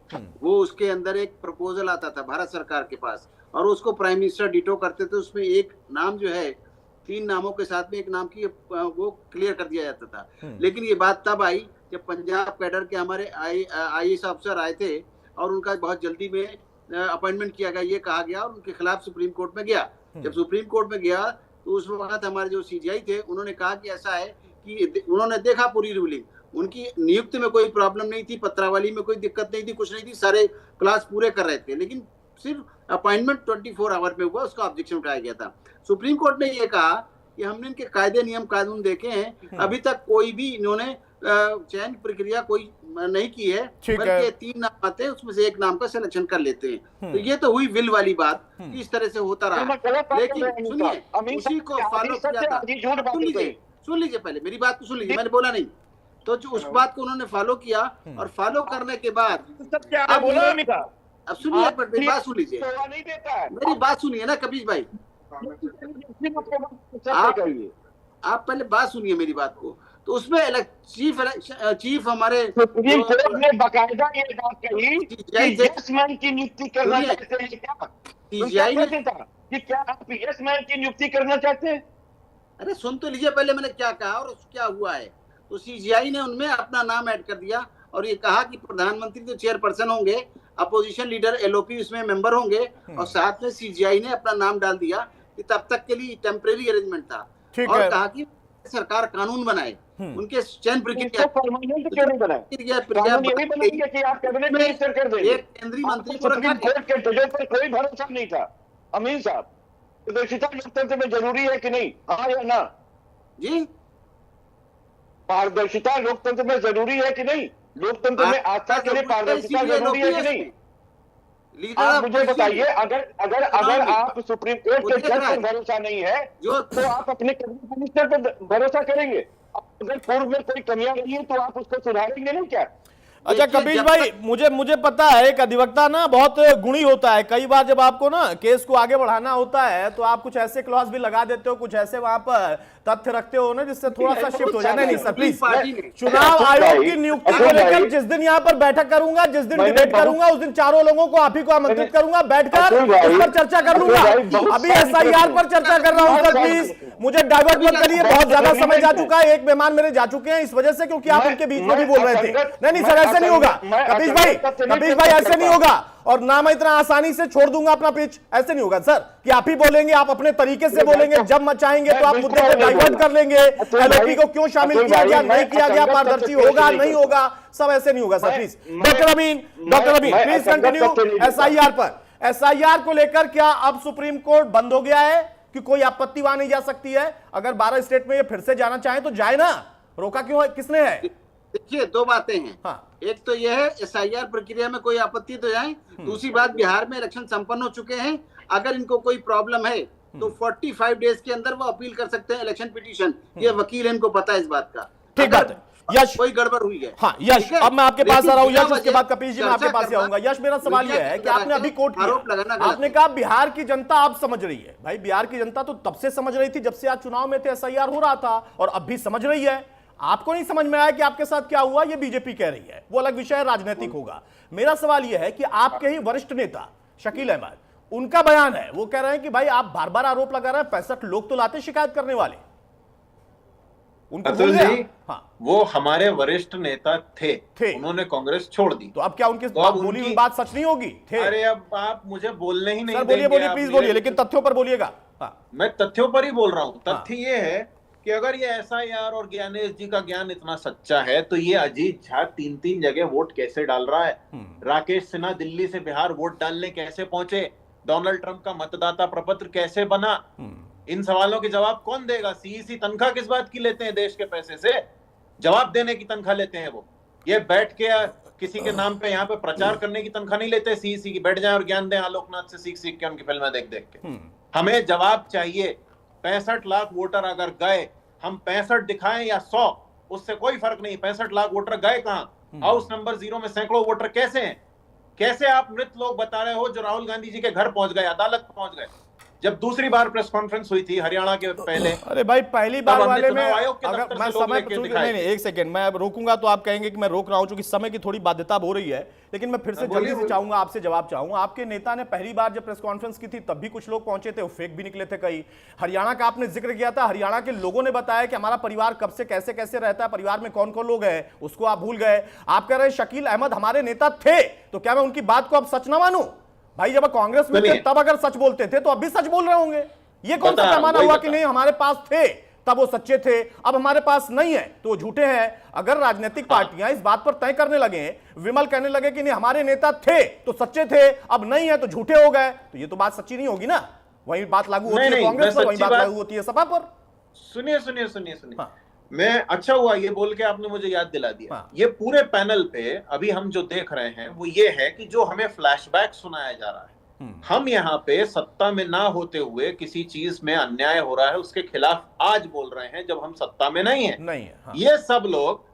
वो उसके अंदर एक प्रपोजल आता था भारत सरकार के पास और उसको प्राइम मिनिस्टर डिटो करते थे। उसमें एक नाम जो है, 3 नामों के साथ में एक नाम की वो क्लियर कर दिया जाता था। लेकिन ये बात तब आई जब पंजाब कैडर के हमारे IAS अफसर आए थे और उनका बहुत जल्दी में अपॉइंटमेंट किया गया, ये कहा गया और उनके खिलाफ सुप्रीम कोर्ट में गया। जब सुप्रीम कोर्ट में गया तो उस वक्त हमारे जो CGI थे, उन्होंने कहा कि ऐसा है कि उन्होंने देखा पूरी रूलिंग, उनकी नियुक्ति में कोई प्रॉब्लम नहीं थी, पत्रावली में कोई दिक्कत नहीं थी, कुछ नहीं थी, सारे क्लास पूरे कर रहे थे। लेकिन सिर्फ अपॉइंटमेंट 24 आवर में हुआ, उसका ऑब्जेक्शन उठाया गया था। सुप्रीम कोर्ट ने ये कहा कि हमने इनके कायदे नियम कानून देखे हैं, अभी तक कोई भी इन्होंने चयन प्रक्रिया कोई नहीं की है, बल्कि 3 नाम आते हैं, उसमें से एक नाम का सिलेक्शन कर लेते हैं। तो ये तो हुई विल वाली बात, इस तरह से होता रहा। लेकिन सुनिए, उसी को फॉलो किया था। सुन लीजिए पहले मेरी बात को सुन लीजिए, मैंने बोला नहीं तो जो उस बात को उन्होंने फॉलो किया और फॉलो करने के बाद अब सुनिए, मेरी बात सुन लीजिए, मेरी बात सुनिए ना कपीश भाई, आप पहले बात सुनिए मेरी बात को। तो उसमें चीफ हमारे सुप्रीम कोर्ट ने बाकायदा ये बात कही कि यस मैन की नियुक्ति करना चाहते हैं क्या? कि क्या आप यस मैन की नियुक्ति करना चाहते हैं? अरे सुन तो लीजिए पहले मैंने क्या कहा और क्या हुआ है। तो CGI ने उनमें अपना नाम ऐड कर दिया और ये कहा कि प्रधानमंत्री तो चेयरपर्सन होंगे, अपोजिशन लीडर LOP उसमें मेंबर होंगे और साथ में CGI ने अपना नाम डाल दिया कि तब तक के लिए टेम्परेरी अरेंजमेंट था और कहा कि सरकार कानून बनाए, उनके चयन प्रक्रिया परमानेंट क्यों नहीं बनाए? कानून यही बनाएंगे कि आप कैबिनेट मिनिस्टर कर देंगे। एक केंद्रीय मंत्री को सुप्रीम रखा कोर्ट के जजों पर कोई भरोसा नहीं था। अमीन साहब, पारदर्शिता लोकतंत्र में जरूरी है कि नहीं, हाँ या ना? जी, पारदर्शिता लोकतंत्र में जरूरी है कि नहीं? लोकतंत्र में आस्था के लिए पारदर्शिता जरूरी है कि नहीं? आप मुझे बताइए, अगर आप सुप्रीम कोर्ट के जज पर भरोसा नहीं है तो आप अपने कैबिनेट मिनिस्टर पर भरोसा करेंगे। अगर पूर्व में कोई कमियां रही है तो आप उसको सुधारेंगे नहीं क्या? अच्छा कपीश भाई, मुझे पता है एक अधिवक्ता ना बहुत गुणी होता है। कई बार जब आपको ना केस को आगे बढ़ाना होता है तो आप कुछ ऐसे क्लॉज भी लगा देते हो, कुछ ऐसे वहां पर तथ्य रखते हो ना जिससे थोड़ा सा शिफ्ट हो जाए। नहीं सर प्लीज, चुनाव आयोग की नियुक्ति को लेकर जिस दिन यहाँ पर बैठक करूंगा, जिस दिन डिबेट करूंगा, उस दिन चारों लोगों को आप ही को आमंत्रित करूंगा, बैठकर इस पर चर्चा कर लूंगा। अभी SIR पर चर्चा कर रहा हूं सर, प्लीज मुझे डाइवर्ट मत करिए, बहुत ज्यादा समय जा चुका है। एक मेहमान मेरे जा चुके हैं इस वजह से, क्योंकि आप उनके बीच में भी बोल रहे थे। नहीं सर ऐसे नहीं होगा कपीश भाई ऐसे नहीं होगा, और ना मैं इतना आसानी से छोड़ दूंगा अपना पिच, ऐसे नहीं होगा सर कि आप ही बोलेंगे, आप अपने तरीके से बोलेंगे, जब मचाएंगे तो आप मुद्दे को डाइवर्ट कर लेंगे। LOP को क्यों शामिल किया गया, नहीं किया गया, पारदर्शी होगा नहीं होगा, सब ऐसे नहीं होगा sir please. Doctor Amin please continue. SIR को लेकर क्या अब सुप्रीम कोर्ट बंद हो गया है कि कोई आपत्ति वहां नहीं जा सकती है? अगर 12 स्टेट में ये फिर से जाना चाहे तो जाए ना, रोका क्यों है, किसने है? देखिए दो बातें हैं। हाँ। एक तो यह है SIR प्रक्रिया में कोई आपत्ति तो जाए, दूसरी बात बिहार में इलेक्शन संपन्न हो चुके हैं, अगर इनको कोई प्रॉब्लम है तो 45 डेज के अंदर वो अपील कर सकते हैं इलेक्शन पिटीशन। ये वकील है, इनको पता है इस बात का। ठीक बात है यश, कोई गड़बड़ हुई है। हाँ यश, अब मैं आपके पास आ रहा हूँ यश, उसके बाद कपीश जी मैं आपके पास आऊंगा। यश मेरा सवाल यह है कि आपने अभी कोर्ट किया, आपने कहा बिहार की जनता आप समझ रही है। भाई बिहार की जनता तो तब से समझ रही थी जब से आज चुनाव में थे, SIR हो रहा था, और अब भी समझ रही है। आपको नहीं समझ में आया कि आपके साथ क्या हुआ, ये बीजेपी कह रही है, वो अलग विषय है, राजनीतिक होगा। मेरा सवाल यह है कि आपके ही वरिष्ठ नेता शकील अहमद, उनका बयान है, वो कह रहे हैं कि भाई आप बार बार आरोप लगा रहे हैं, 65 लोग तो लाते शिकायत करने वाले। अतुल जी, हाँ। वो हमारे वरिष्ठ नेता थे, उन्होंने कांग्रेस छोड़ दी, तो अब क्या उनकी बोली हुई बात सच नहीं होगी? थे। अरे अब आप मुझे बोलने ही नहीं सर, बोलिए प्लीज बोलिए, लेकिन तथ्यों पर बोलिएगा। मैं तथ्यों पर ही बोल रहा हूँ। तथ्य ये है कि अगर ये SIR और ज्ञानेश जी का ज्ञान इतना सच्चा है तो ये अजीत झा 3-3 जगह वोट कैसे डाल रहा है? राकेश सिन्हा दिल्ली से बिहार वोट डालने कैसे पहुंचे? डोनाल्ड ट्रंप का मतदाता प्रपत्र कैसे बना? इन सवालों के जवाब कौन देगा? CEC तनख्वाह किस बात की लेते हैं? देश के पैसे से जवाब देने की तनख्वाह लेते हैं वो। ये बैठ के किसी के नाम पे यहाँ पे प्रचार करने की तनख्वाह नहीं लेते CEC की। बैठ जाए और ज्ञान दें आलोकनाथ से सीख के, उनकी फिल्में देख देख के। हमें जवाब चाहिए। 65 लाख वोटर अगर गए, हम 65 दिखाएं या 100, उससे कोई फर्क नहीं। 65 लाख वोटर गए कहाँ? हाउस नंबर 0 में सैकड़ों वोटर कैसे हैं? कैसे आप मृत लोग बता रहे हो जो राहुल गांधी जी के घर पहुंच गए, अदालत पहुंच गए? जब दूसरी बार प्रेस कॉन्फ्रेंस हुई थी हरियाणा के पहले, अरे भाई पहली बार वाले में अगर मैं समय नहीं, एक सेकंड मैं रोकूंगा तो आप कहेंगे कि मैं रोक रहा हूं, क्योंकि समय की थोड़ी बाध्यता हो रही है। लेकिन मैं फिर से जल्दी से चाहूंगा, आपसे जवाब चाहूंगा। आपके नेता ने पहली बार जब प्रेस कॉन्फ्रेंस की थी तब भी कुछ लोग पहुंचे थे, वो फेक भी निकले थे कई। हरियाणा का आपने जिक्र किया था, हरियाणा के लोगों ने बताया कि हमारा परिवार कब से कैसे कैसे रहता है, परिवार में कौन कौन लोग हैं, उसको आप भूल गए। आप कह रहे शकील अहमद हमारे नेता थे, तो क्या मैं उनकी बात को अब सच ना मानूं? भाई जब कांग्रेस में थे तब अगर सच बोलते थे तो अब भी सच बोल रहे होंगे। ये कौन सा पैमाना हुआ कि नहीं हमारे पास थे तब वो सच्चे थे, अब हमारे पास नहीं है तो वो झूठे हैं? अगर राजनीतिक पार्टियां इस बात पर तय करने लगे, विमल कहने लगे कि नहीं हमारे नेता थे तो सच्चे थे, अब नहीं है तो झूठे हो गए, तो ये तो बात सच्ची नहीं होगी ना। वही बात लागू होती है कांग्रेस पर, वही बात लागू होती है सपा पर। सुनिए मैं अच्छा हुआ ये बोल के आपने मुझे याद दिला दिया। ये पूरे पैनल पे अभी हम जो देख रहे हैं वो ये है कि जो हमें फ्लैशबैक सुनाया जा रहा है, हम यहाँ पे सत्ता में ना होते हुए किसी चीज में अन्याय हो रहा है उसके खिलाफ आज बोल रहे हैं जब हम सत्ता में नहीं है। हाँ। ये सब लोग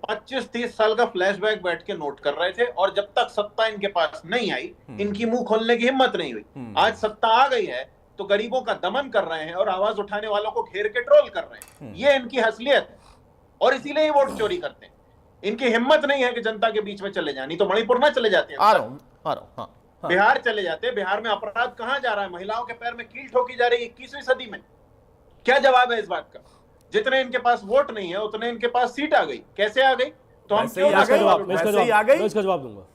25-30 साल का फ्लैशबैक बैठ के नोट कर रहे थे, और जब तक सत्ता इनके पास नहीं आई इनकी मुंह खोलने की हिम्मत नहीं हुई। आज सत्ता आ गई है तो गरीबों का दमन कर रहे हैं और आवाज उठाने वालों को घेर के ट्रोल कर रहे हैं। ये इनकी असलियत है और इसीलिए ये वोट चोरी करते हैं। इनकी हिम्मत नहीं है कि जनता के बीच में चले जाए, नहीं तो मणिपुर ना चले जाते हैं, आ रहा हूं। बिहार चले जाते। बिहार में अपराध कहां जा रहा है? महिलाओं के पैर में कील ठोकी जा रही है 21वीं सदी में। क्या जवाब है इस बात का? जितने इनके पास वोट नहीं है उतने इनके पास सीट आ गई। कैसे आ गई? तो हम इसका जवाब दूंगा।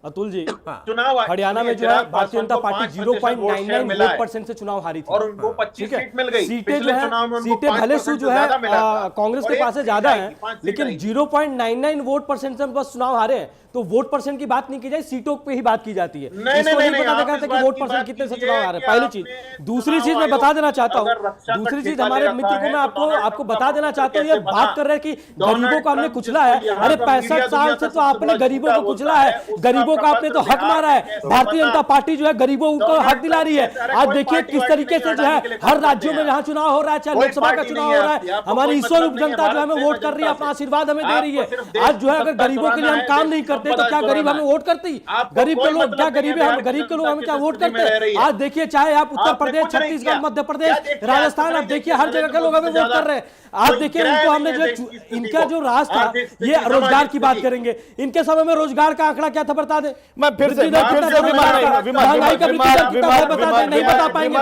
अतुल जी, चुनाव हरियाणा में जो है भारतीय जनता पार्टी 0.99% से चुनाव हारी थी और उनको 25 सीट मिल गई। सीटें जो है, सीटें भले से जो है कांग्रेस के पास ज्यादा है, लेकिन 0.99 वोट परसेंट से बस चुनाव हारे हैं। तो वोट परसेंट की बात नहीं की जाए, सीटों पे ही बात की जाती है। इसको नहीं पता देखा कि वोट परसेंट कितने से चुनाव हारे। पहली चीज। दूसरी चीज मैं बता देना चाहता हूँ, दूसरी चीज हमारे मित्र को मैं आपको बता देना चाहता हूँ, ये बात कर रहे हैं कि गरीबों को हमने कुचला है। अरे 65 साल से तो आपने गरीबों को कुचला है, गरीबों का आपने तो हक मारा है। भारतीय जनता पार्टी जो है गरीबों को हक दिला रही है। आज देखिए किस तरीके से जो है हर राज्यों में जहां चुनाव हो रहा है, चाहे लोकसभा का चुनाव हो रहा है, हमारी ईश्वर जनता जो है हमें वोट कर रही है, अपना आशीर्वाद हमें दे रही है। आज जो है अगर गरीबों के लिए हम काम नहीं करते तो क्या गरीब हमें वोट करती? गरीब के लोग क्या गरीब है, हम गरीब के लोग हमें क्या वोट करते? आज देखिए चाहे आप उत्तर प्रदेश, छत्तीसगढ़, मध्य प्रदेश, राजस्थान, अब देखिए हर जगह के लोग हमें वोट कर रहे हैं। आज देखिए इनको हमने जो इनका जो राज था, ये रोजगार की बात करेंगे। इनके समय में रोजगार का आंकड़ा क्या था बता दे। मैं फिर से महंगाई का नहीं बता पाएंगे।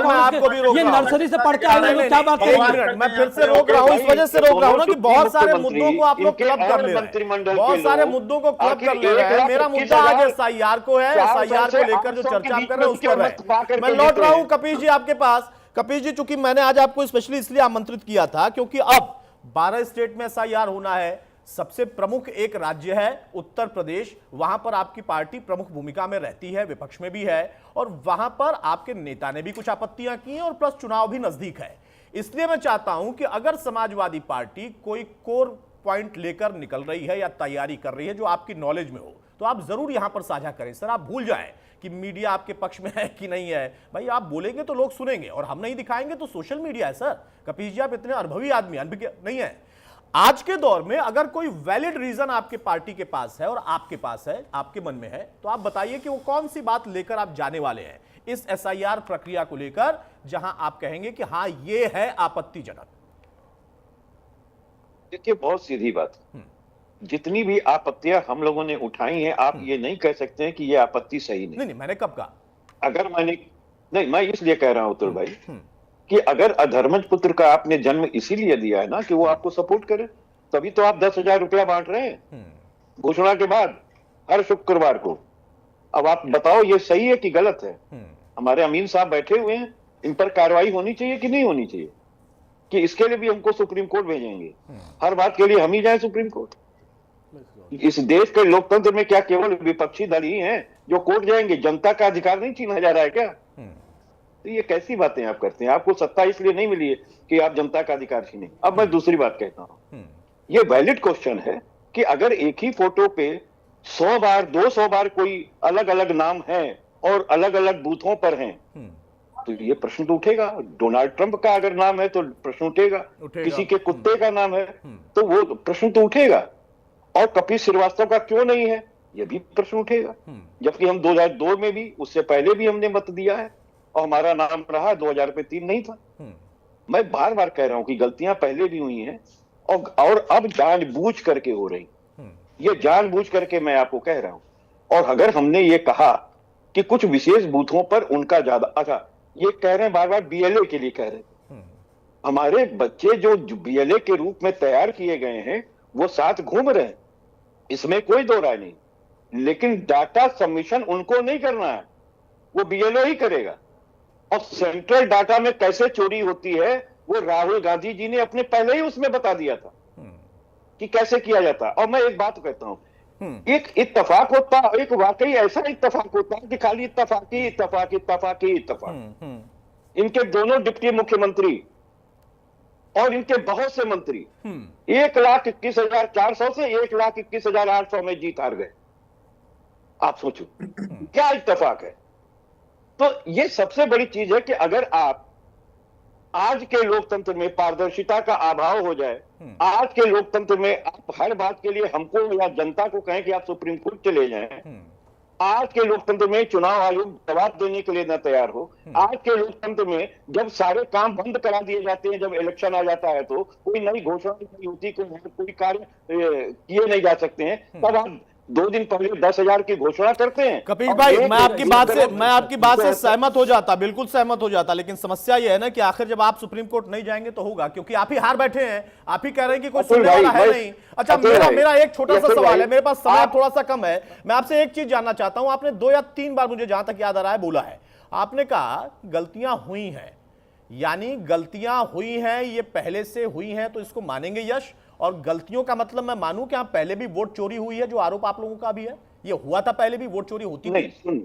ये नर्सरी से पढ़ के आए लोग क्या बात करेंगे? मैं फिर से रोक रहा हूँ, इस वजह से रोक रहा हूँ ना कि बहुत सारे मुद्दों को आप लोग क्लब कर ले रहे हैं, बहुत सारे मुद्दों को क्लब कर ले रहे हैं। मेरा मुद्दा आज एसआईआर को है, एसआईआर को लेकर जो चर्चा कर रहे हैं उस पर मैं लौट रहा हूँ कपीश जी आपके पास। कपीश जी, चूंकि मैंने आज आपको स्पेशली इसलिए आमंत्रित किया था क्योंकि अब 12 स्टेट में एसआईआर होना है। सबसे प्रमुख एक राज्य है उत्तर प्रदेश, वहां पर आपकी पार्टी प्रमुख भूमिका में रहती है, विपक्ष में भी है, और वहां पर आपके नेता ने भी कुछ आपत्तियां की हैं और प्लस चुनाव भी नजदीक है। इसलिए मैं चाहता हूं कि अगर समाजवादी पार्टी कोई कोर पॉइंट लेकर निकल रही है या तैयारी कर रही है जो आपकी नॉलेज में हो, तो आप जरूर यहां पर साझा करें। सर, आप भूल जाएं कि मीडिया आपके पक्ष में है कि नहीं है। भाई आप बोलेंगे तो लोग सुनेंगे, और हम नहीं दिखाएंगे तो सोशल मीडिया है। सर कपीश जी, आप इतने अनुभवी आदमी नहीं है। आज के दौर में अगर कोई वैलिड रीजन आपके पार्टी के पास है और आपके पास है, आपके मन में है, तो आप बताइए कि वो कौन सी बात लेकर आप जाने वाले हैं इस एसआईआर प्रक्रिया को लेकर, जहां आप कहेंगे कि हां ये है आपत्तिजनक। देखिए, बहुत सीधी बात, जितनी भी आपत्तियां हम लोगों ने उठाई हैं, आप ये नहीं कह सकते हैं कि ये आपत्ति सही नहीं। मैंने कब कहा? अगर मैं इसलिए कह रहा हूं अतुल भाई कि अगर अधर्मज पुत्र का आपने जन्म इसीलिए दिया है ना कि वो आपको सपोर्ट करे, तभी तो आप 10,000 रुपया बांट रहे हैं घोषणा के बाद हर शुक्रवार को। अब आप बताओ ये सही है कि गलत है? हमारे अमीन साहब बैठे हुए हैं, इन पर कार्रवाई होनी चाहिए कि नहीं होनी चाहिए? कि इसके लिए भी हमको सुप्रीम कोर्ट भेजेंगे? हर बात के लिए हम ही जाए सुप्रीम कोर्ट? इस देश के लोकतंत्र में क्या केवल विपक्षी दल ही हैं जो कोर्ट जाएंगे? जनता का अधिकार नहीं छीना जा रहा है क्या? तो ये कैसी बातें आप करते हैं? आपको सत्ता इसलिए नहीं मिली है कि आप जनता का अधिकार छीने। अब मैं दूसरी बात कहता हूं, ये वैलिड क्वेश्चन है कि अगर एक ही फोटो पे 100 बार 200 बार कोई अलग अलग नाम है और अलग अलग बूथों पर हैं, तो ये प्रश्न तो उठेगा। डोनाल्ड ट्रंप का अगर नाम है तो प्रश्न उठेगा, किसी के कुत्ते का नाम है तो वो प्रश्न तो उठेगा, और कपिल श्रीवास्तव का क्यों नहीं है ये भी प्रश्न उठेगा। जबकि हम 2002 में भी, उससे पहले भी हमने मत दिया है और हमारा नाम रहा, 2000 पे 3 नहीं था। मैं बार बार कह रहा हूं कि गलतियां पहले भी हुई हैं और अब जानबूझ करके हो रही, ये जानबूझ करके मैं आपको कह रहा हूं। और अगर हमने ये कहा कि कुछ विशेष बूथों पर उनका ज्यादा, अच्छा ये कह रहे हैं बार बार बीएलए के लिए कह रहे हैं, हमारे बच्चे जो बीएलए के रूप में तैयार किए गए हैं वो साथ घूम रहे हैं, इसमें कोई दो राय नहीं, लेकिन डाटा सबमिशन उनको नहीं करना है, वो बीएलओ ही करेगा। और सेंट्रल डाटा में कैसे चोरी होती है वो राहुल गांधी जी ने अपने पहले ही उसमें बता दिया था कि कैसे किया जाता। और मैं एक बात कहता हूं, एक इत्तेफाक होता, एक वाकई ऐसा इत्तेफाक होता है कि खाली इत्तेफाकी इत्तेफाक इत्तेफाकी इत्तेफाक। इनके दोनों डिप्टी मुख्यमंत्री और इनके बहुत से मंत्री 1,21,400 से 1,21,800 में जीत हार गए। आप सोचो क्या इत्तेफाक है। तो ये सबसे बड़ी चीज है कि अगर आप आज के लोकतंत्र में पारदर्शिता का अभाव हो जाए, आज के लोकतंत्र में आप हर बात के लिए हमको या जनता को कहें कि आप सुप्रीम कोर्ट चले जाएं, आज के लोकतंत्र में चुनाव आयोग जवाब देने के लिए न तैयार हो, आज के लोकतंत्र में जब सारे काम बंद करा दिए जाते हैं, जब इलेक्शन आ जाता है तो कोई नई घोषणा नहीं होती, कोई कार्य किए नहीं जा सकते हैं, तब आप 2 दिन पहले 10,000 की घोषणा करते हैं। कपिल भाई, मैं आपकी बात से सहमत हो जाता, बिल्कुल सहमत हो जाता, लेकिन समस्या यह है ना कि आखिर जब आप सुप्रीम कोर्ट नहीं जाएंगे तो होगा, क्योंकि आप ही हार बैठे हैं, आप ही कह रहे हैं कि कोई सुनने वाला है नहीं। अच्छा, मेरा एक छोटा सा सवाल है, मेरे पास समय थोड़ा सा कम है, मैं आपसे एक चीज जानना चाहता हूं। आपने 2 या 3 बार, मुझे जहां तक याद आ रहा है, बोला है, आपने कहा गलतियां हुई हैं, यानी गलतियां हुई हैं, ये पहले से हुई हैं तो इसको मानेंगे यश, और गलतियों का मतलब मैं मानूं कि आप पहले भी वोट चोरी हुई है, जो आरोप आप लोगों का भी है, ये हुआ था पहले भी, वोट चोरी होती नहीं, सुन,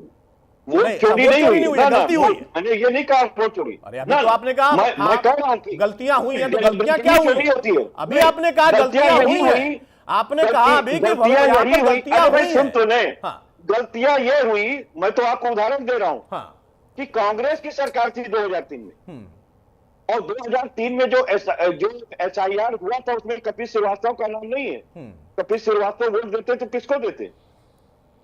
वोट चोरी नहीं हुई, गलती हुई। मैंने ये नहीं कहा वोट चोरी। अरे अभी तो आपने कहा मैं कह रहा हूं कि गलतियां हुई हैं, तो गलतियां क्या हुई होती है? अभी आपने कहा गलतियां हुई हैं, आपने कहा अभी कि गलतियां हुई। सुन तो नहीं, गलतियां ये हुई, मैं तो आपको उदाहरण दे रहा हूं कि कांग्रेस की सरकार थी 2003 में, और 2003 में जो SIR हुआ था उसमें कपिल श्रीवास्तव का नाम नहीं है। कपिल श्रीवास्तव वोट देते तो किसको देते,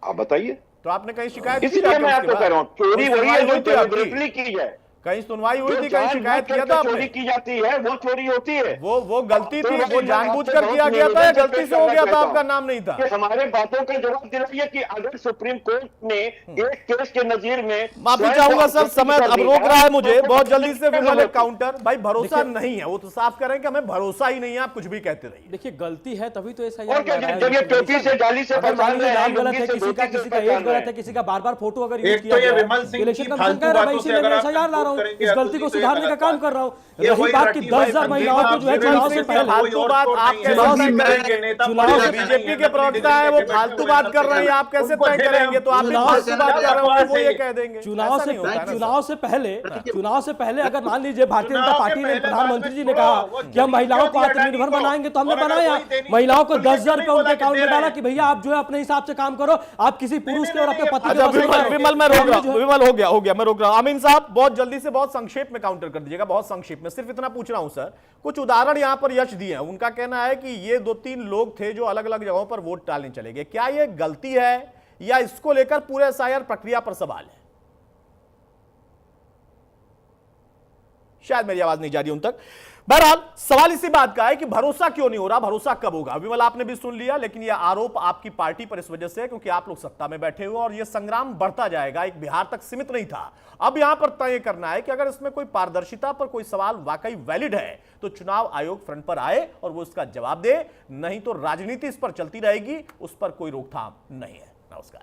आप बताइए? तो आपने कहीं शिकायत, इसलिए मैं आपको कह रहा हूं, चोरी वही है जो डेलिबरेटली की जाए। कहीं सुनवाई हुई थी, कहीं शिकायत किया था आपने? चोरी की जाती है, वो चोरी होती है। वो गलती थी, वो जानबूझकर किया गया था या गलती से हो गया था, आपका नाम नहीं था? हमारे बातों का जवाब दिलाइए कि अगर सुप्रीम कोर्ट ने एक केस के नजीर में, माफी चाहूंगा सर, समय अब रोक रहा है मुझे, बहुत जल्दी से विमल एक काउंटर। भाई भरोसा नहीं है, वो तो साफ करें कि हमें भरोसा ही नहीं है, आप कुछ भी कहते रहिए। देखिए गलती है तभी तो ऐसा जब ये टोपी से गाली से नाम गलत है, किसी का एज गलत है, किसी का बार-बार फोटो अगर यूज किया गया, इलेक्शन कमीशन कह रहा है भाई इसीलिए मैं SIR ला रहा हूं, इस गलती को सुधारने का काम कर रहा हूं। रही बात की 10,000 महिलाओं को जो है चुनाव से पहले, फालतू बात आप कैसे करेंगे? चुनाव बीजेपी के प्रवक्ता है, वो फालतू बात कर रहे हैं, आप कैसे तय करेंगे? तो आप भी फालतू बात कर रहे हो, वो ये कह देंगे। चुनाव से पहले अगर मान लीजिए भारतीय जनता पार्टी ने, प्रधानमंत्री जी ने कहा कि हम महिलाओं को आत्मनिर्भर बनाएंगे, तो हमने बनाया, महिलाओं को 10,000 रुपए उनके अकाउंट में डाला कि भैया आप जो है अपने हिसाब से काम करो, आप किसी पुरुष के और अपने पति के। विमल मैं रोक रहा हूं, विमल हो गया, मैं रोक रहा हूं। अमीन साहब बहुत जल्दी से, बहुत संक्षेप में काउंटर कर दीजिएगा, बहुत संक्षेप में, सिर्फ इतना पूछ रहा हूं सर। कुछ उदाहरण यहां पर यश दिए हैं, उनका कहना है कि ये 2-3 लोग थे जो अलग अलग जगहों पर वोट डालने चले गए, क्या ये गलती है या इसको लेकर पूरे SIR प्रक्रिया पर सवाल है? शायद मेरी आवाज नहीं जा रही उन तक। बहरहाल सवाल इसी बात का है कि भरोसा क्यों नहीं हो रहा, भरोसा कब होगा? विमल आपने भी सुन लिया, लेकिन यह आरोप आपकी पार्टी पर इस वजह से है क्योंकि आप लोग सत्ता में बैठे हुए और यह संग्राम बढ़ता जाएगा, एक बिहार तक सीमित नहीं था। अब यहां पर तय करना है कि अगर इसमें कोई पारदर्शिता पर कोई सवाल वाकई वैलिड है तो चुनाव आयोग फ्रंट पर आए और वो इसका जवाब दे, नहीं तो राजनीति इस पर चलती रहेगी, उस पर कोई रोकथाम नहीं है। नमस्कार।